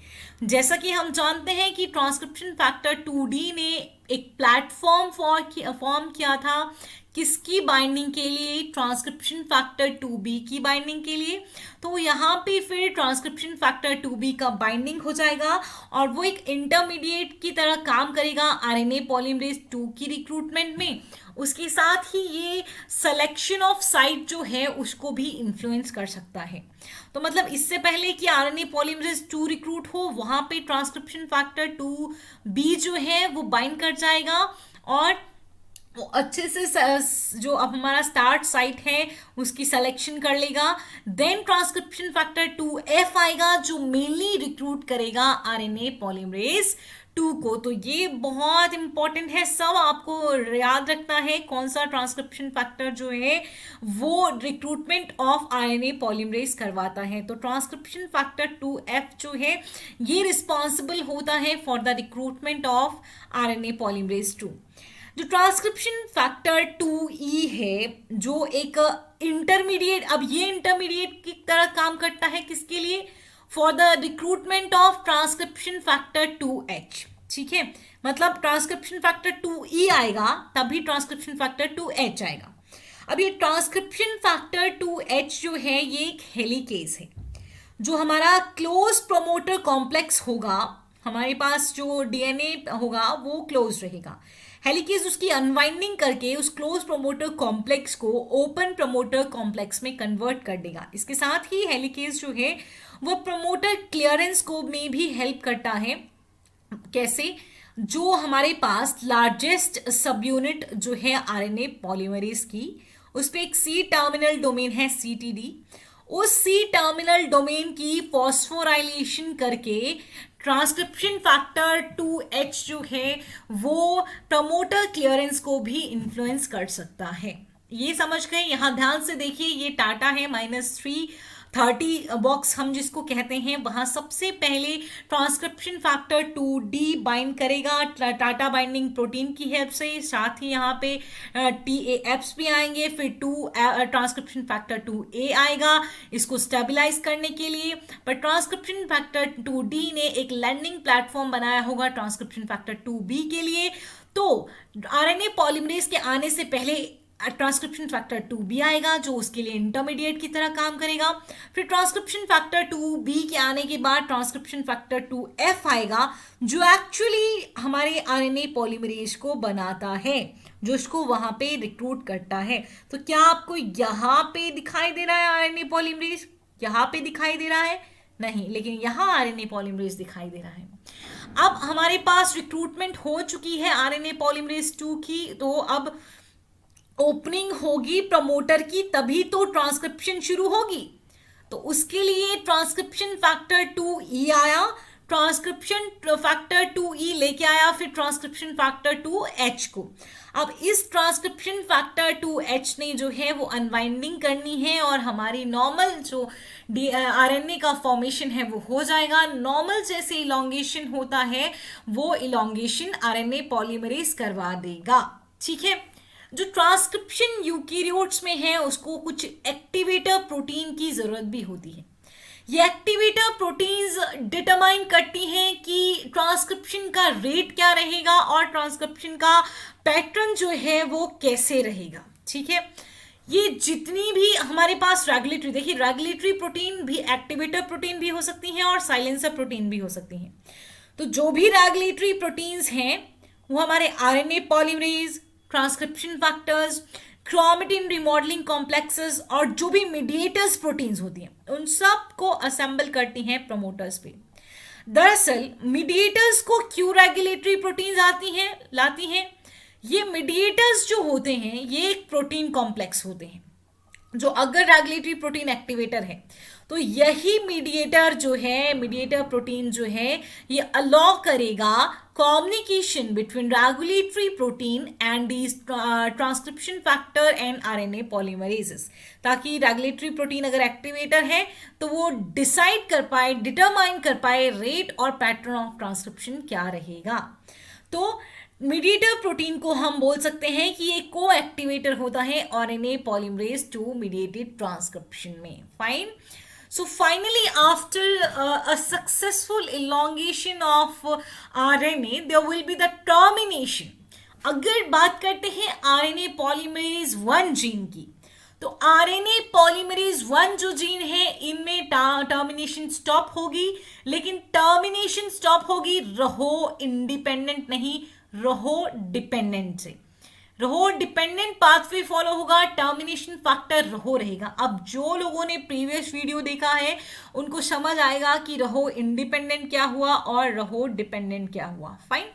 जैसा कि हम जानते हैं कि ट्रांसक्रिप्शन फैक्टर 2D ने एक प्लेटफॉर्म फॉर्म किया था किसकी बाइंडिंग के लिए, ट्रांसक्रिप्शन फैक्टर 2B की बाइंडिंग के लिए। तो यहाँ पे फिर ट्रांसक्रिप्शन फैक्टर 2B का बाइंडिंग हो जाएगा, और वो एक इंटरमीडिएट की तरह काम करेगा आरएनए पॉलीमरेज 2 की रिक्रूटमेंट में। उसके साथ ही ये सिलेक्शन ऑफ साइट जो है उसको भी इन्फ्लुएंस कर सकता है। तो मतलब इससे पहले कि आरएनए पॉलीमरेज 2 रिक्रूट हो, वहां पे ट्रांसक्रिप्शन फैक्टर 2B जो है वो बाइंड कर जाएगा, और वो अच्छे से जो अब हमारा स्टार्ट साइट है उसकी सिलेक्शन कर लेगा। देन ट्रांसक्रिप्शन फैक्टर 2F आएगा जो मेनली रिक्रूट करेगा आरएनए पॉलीमरेज 2 को। तो ये बहुत इंपॉर्टेंट है, सब आपको याद रखना है कौन सा ट्रांसक्रिप्शन फैक्टर जो है वो रिक्रूटमेंट ऑफ आरएनए पॉलीमरेज करवाता है। तो ट्रांसक्रिप्शन फैक्टर 2F जो है ये रिस्पॉन्सिबल होता है for the recruitment of RNA polymerase 2। जो ट्रांसक्रिप्शन फैक्टर 2E है, जो एक इंटरमीडिएट, अब ये इंटरमीडिएट की तरह काम करता है किसके लिए? For the recruitment of transcription factor 2H। ठीक है, मतलब ट्रांसक्रिप्शन फैक्टर 2E आएगा तभी ट्रांसक्रिप्शन फैक्टर 2H आएगा। अब ये ट्रांसक्रिप्शन फैक्टर 2H जो है ये एक हेलिकेज है। जो हमारा क्लोज प्रोमोटर कॉम्प्लेक्स होगा, हमारे पास जो डीएनए होगा वो क्लोज रहेगा। हेलिकेज उसकी अनवाइंडिंग करके उस क्लोज प्रोमोटर कॉम्प्लेक्स को ओपन प्रोमोटर कॉम्प्लेक्स में कन्वर्ट कर देगा। इसके साथ ही हेलिकेज जो है वो प्रोमोटर क्लियरेंस को में भी हेल्प करता है। कैसे? जो हमारे पास लार्जेस्ट सब यूनिट जो है आरएनए पॉलीमरेज की, उस पर एक सी टर्मिनल डोमेन है CTD, उस सी टर्मिनल डोमेन की फॉस्फोराइलेशन करके ट्रांसक्रिप्शन फैक्टर 2H जो है वो प्रमोटर क्लियरेंस को भी इन्फ्लुएंस कर सकता है। ये समझ गए? यहां ध्यान से देखिए, ये टाटा है -330 बॉक्स हम जिसको कहते हैं, वहां सबसे पहले ट्रांसक्रिप्शन फैक्टर 2D बाइंड करेगा टाटा बाइंडिंग प्रोटीन की हेल्प से। साथ ही यहाँ पे TAFs भी आएंगे, फिर ट्रांसक्रिप्शन फैक्टर 2A आएगा इसको स्टेबलाइज करने के लिए। पर ट्रांसक्रिप्शन फैक्टर 2D ने एक लैंडिंग प्लेटफॉर्म बनाया होगा ट्रांसक्रिप्शन फैक्टर 2B के लिए। तो आरएनए पॉलीमरेज के आने से पहले ट्रांसक्रिप्शन फैक्टर 2B आएगा जो उसके लिए इंटरमीडिएट की तरह काम करेगा। फिर ट्रांसक्रिप्शन फैक्टर 2B के आने के बाद ट्रांसक्रिप्शन फैक्टर 2F आएगा जो एक्चुअली हमारे आरएनए पॉलीमरेज को बनाता है, जो उसको वहां पे रिक्रूट करता है। तो क्या आपको यहां पे दिखाई दे रहा है आरएनए पॉलीमरेज? यहां पे दिखाई दे रहा है? नहीं, लेकिन यहां आरएनए पॉलीमरेज दिखाई दे रहा है। अब हमारे पास रिक्रूटमेंट हो चुकी है आरएनए पॉलीमरेज 2 की, तो अब ओपनिंग होगी प्रमोटर की तभी तो ट्रांसक्रिप्शन शुरू होगी। तो उसके लिए ट्रांसक्रिप्शन फैक्टर 2E आया, ट्रांसक्रिप्शन फैक्टर 2E लेके आया फिर ट्रांसक्रिप्शन फैक्टर 2H को। अब इस ट्रांसक्रिप्शन फैक्टर 2H ने जो है वो अनवाइंडिंग करनी है और हमारी नॉर्मल जो आरएनए का फॉर्मेशन है वो हो जाएगा। नॉर्मल जैसे इलॉन्गेशन होता है वो इलॉन्गेशन आरएनए पॉलीमरेज करवा देगा। ठीक है, जो ट्रांसक्रिप्शन यूकेरियोट्स में है उसको कुछ एक्टिवेटर प्रोटीन की जरूरत भी होती है। ये एक्टिवेटर प्रोटीन्स डिटरमाइन करती हैं कि ट्रांसक्रिप्शन का रेट क्या रहेगा और ट्रांसक्रिप्शन का पैटर्न जो है वो कैसे रहेगा। ठीक है, ये जितनी भी हमारे पास रेगुलेटरी, देखिए रेगुलेटरी प्रोटीन भी एक्टिवेटर प्रोटीन भी हो सकती हैं और साइलेंसर प्रोटीन भी हो सकती हैं। तो जो भी रेगुलेटरी प्रोटीन्स हैं वो हमारे RNA polymerase, transcription factors, chromatin remodelling complexes और जो भी मीडिएटर्स प्रोटीन्स होती हैं उन सब को असेंबल करती हैं प्रमोटर्स पे। दरअसल मीडिएटर्स को क्यों रेगुलेटरी प्रोटीन्स लाती हैं? ये मीडिएटर्स जो होते हैं ये एक प्रोटीन कॉम्प्लेक्स होते हैं जो अगर रेगुलेटरी प्रोटीन एक्टिवेटर है तो यही मीडिएटर प्रोटीन जो है ये अलाउ करेगा communication between regulatory protein and these transcription factor and RNA polymerases, ताकि रेगुलेटरी प्रोटीन अगर एक्टिवेटर है तो वो डिटरमाइन कर पाए रेट और पैटर्न ऑफ ट्रांसक्रिप्शन क्या रहेगा। तो मीडिएटर प्रोटीन को हम बोल सकते हैं कि ये को एक्टिवेटर होता है आरएनए पॉलीमरेज 2 मीडिएटेड ट्रांसक्रिप्शन में। Fine. So finally, after a successful elongation of RNA, there will be the termination. अगर बात करते हैं RNA polymerase 1 जीन की, तो RNA polymerase 1 जो जीन है इनमें टर्मिनेशन स्टॉप होगी, लेकिन टर्मिनेशन स्टॉप होगी रहो इंडिपेंडेंट नहीं, रहो डिपेंडेंट से। रहो डिपेंडेंट पाथवे फॉलो होगा, टर्मिनेशन फैक्टर रहो रहेगा। अब जो लोगों ने प्रीवियस वीडियो देखा है उनको समझ आएगा कि रहो इंडिपेंडेंट क्या हुआ और रहो डिपेंडेंट क्या हुआ। फाइन।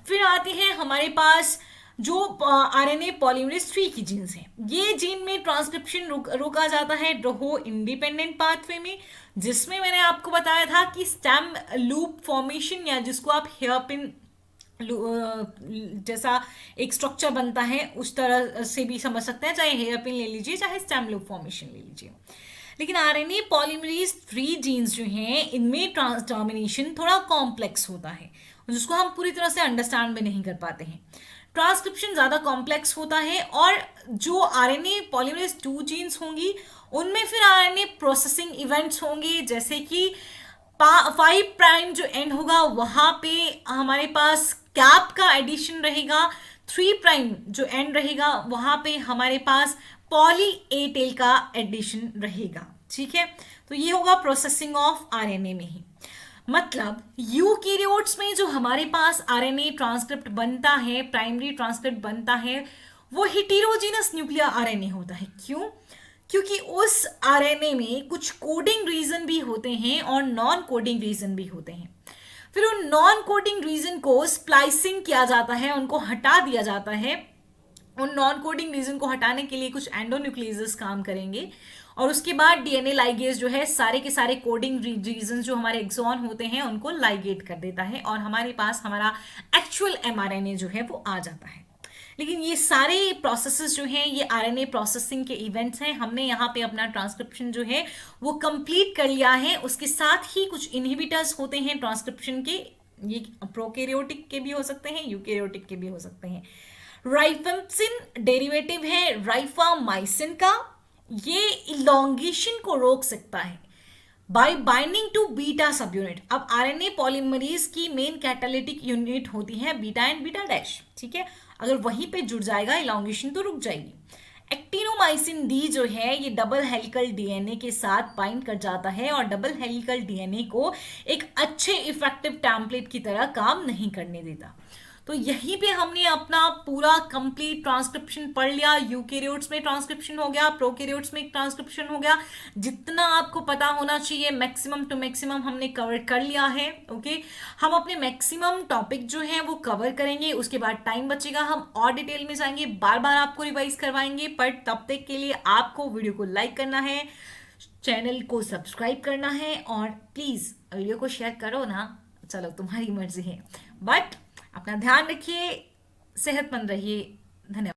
फिर आते हैं हमारे पास जो आरएनए पॉलीमरेज 3 की जीन्स हैं, ये जीन में ट्रांसक्रिप्शन रोका जाता है रहो इंडिपेंडेंट पाथवे में, जिसमें मैंने आपको बताया था कि स्टेम लूप फॉर्मेशन या जिसको आप हेयरपिन जैसा एक स्ट्रक्चर बनता है उस तरह से भी समझ सकते हैं, चाहे हेयर पिन ले लीजिए चाहे स्टेम लूप फॉर्मेशन ले लीजिए। लेकिन आरएनए पॉलीमरेज 3 जीन्स जो हैं इनमें टर्मिनेशन थोड़ा कॉम्प्लेक्स होता है जिसको हम पूरी तरह से अंडरस्टैंड भी नहीं कर पाते हैं। ट्रांसक्रिप्शन ज्यादा कॉम्प्लेक्स होता है, और जो आरएनए पॉलीमरेज 2 जीन्स होंगी उनमें फिर आरएनए प्रोसेसिंग इवेंट्स होंगे, जैसे कि 5 प्राइम जो एंड होगा वहां पे हमारे पास कैप का एडिशन रहेगा, 3 प्राइम जो एंड रहेगा वहां पे हमारे पास पॉली ए टेल का एडिशन रहेगा। ठीक है, तो ये होगा प्रोसेसिंग ऑफ आरएनए में ही। मतलब यूकैरियोट्स में जो हमारे पास आरएनए ट्रांसक्रिप्ट बनता है, प्राइमरी ट्रांसक्रिप्ट बनता है, वो हेटेरोजीनस न्यूक्लियर आरएनए होता है। क्यों? क्योंकि उस आरएनए में कुछ कोडिंग रीजन भी होते हैं और नॉन कोडिंग रीजन भी होते हैं। फिर उन नॉन कोडिंग रीजन को स्प्लाइसिंग किया जाता है, उनको हटा दिया जाता है। उन नॉन कोडिंग रीजन को हटाने के लिए कुछ एंडोन्यूक्लियस काम करेंगे, और उसके बाद डीएनए लाइगेज जो है सारे के सारे कोडिंग रीजन जो हमारे एक्सॉन होते हैं उनको लाइगेट कर देता है, और हमारे पास हमारा एक्चुअल एमआरएनए जो है वो आ जाता है। लेकिन ये सारे प्रोसेसेस जो हैं ये आरएनए प्रोसेसिंग के इवेंट्स हैं। हमने यहाँ पे अपना ट्रांसक्रिप्शन जो है वो कंप्लीट कर लिया है। उसके साथ ही कुछ इनहिबिटर्स होते हैं ट्रांसक्रिप्शन के, ये प्रोकैरियोटिक के भी हो सकते हैं, यूकैरियोटिक के भी हो सकते हैं। राइफाम्सिन डेरिवेटिव है राइफामाइसिन का, ये इलॉन्गेशन को रोक सकता है by binding to beta subunit. अब आरएनए पॉलीमरेज की मेन कैटालिटिक यूनिट होती है बीटा एंड बीटा डैश। ठीक है, अगर वहीं पे जुड़ जाएगा इलॉन्गेशन तो रुक जाएगी। एक्टिनोमाइसिन डी जो है ये डबल हेलिकल डीएनए के साथ बाइंड कर जाता है, और डबल हेलिकल डीएनए को एक अच्छे इफेक्टिव टेम्पलेट की तरह काम नहीं करने देता। तो यहीं पे हमने अपना पूरा कंप्लीट ट्रांसक्रिप्शन पढ़ लिया। यूकैरियोट्स में ट्रांसक्रिप्शन हो गया, प्रोकैरियोट्स में ट्रांसक्रिप्शन हो गया। जितना आपको पता होना चाहिए मैक्सिमम टू मैक्सिमम हमने कवर कर लिया है। ओके, हम अपने मैक्सिमम टॉपिक जो है वो कवर करेंगे, उसके बाद टाइम बचेगा हम और डिटेल में जाएंगे, बार बार आपको रिवाइज करवाएंगे। पर तब तक के लिए आपको वीडियो को लाइक करना है, चैनल को सब्सक्राइब करना है, और प्लीज वीडियो को शेयर करो ना, चलो तुम्हारी मर्जी है, बट अपना ध्यान रखिए, सेहतमंद रहिए। धन्यवाद।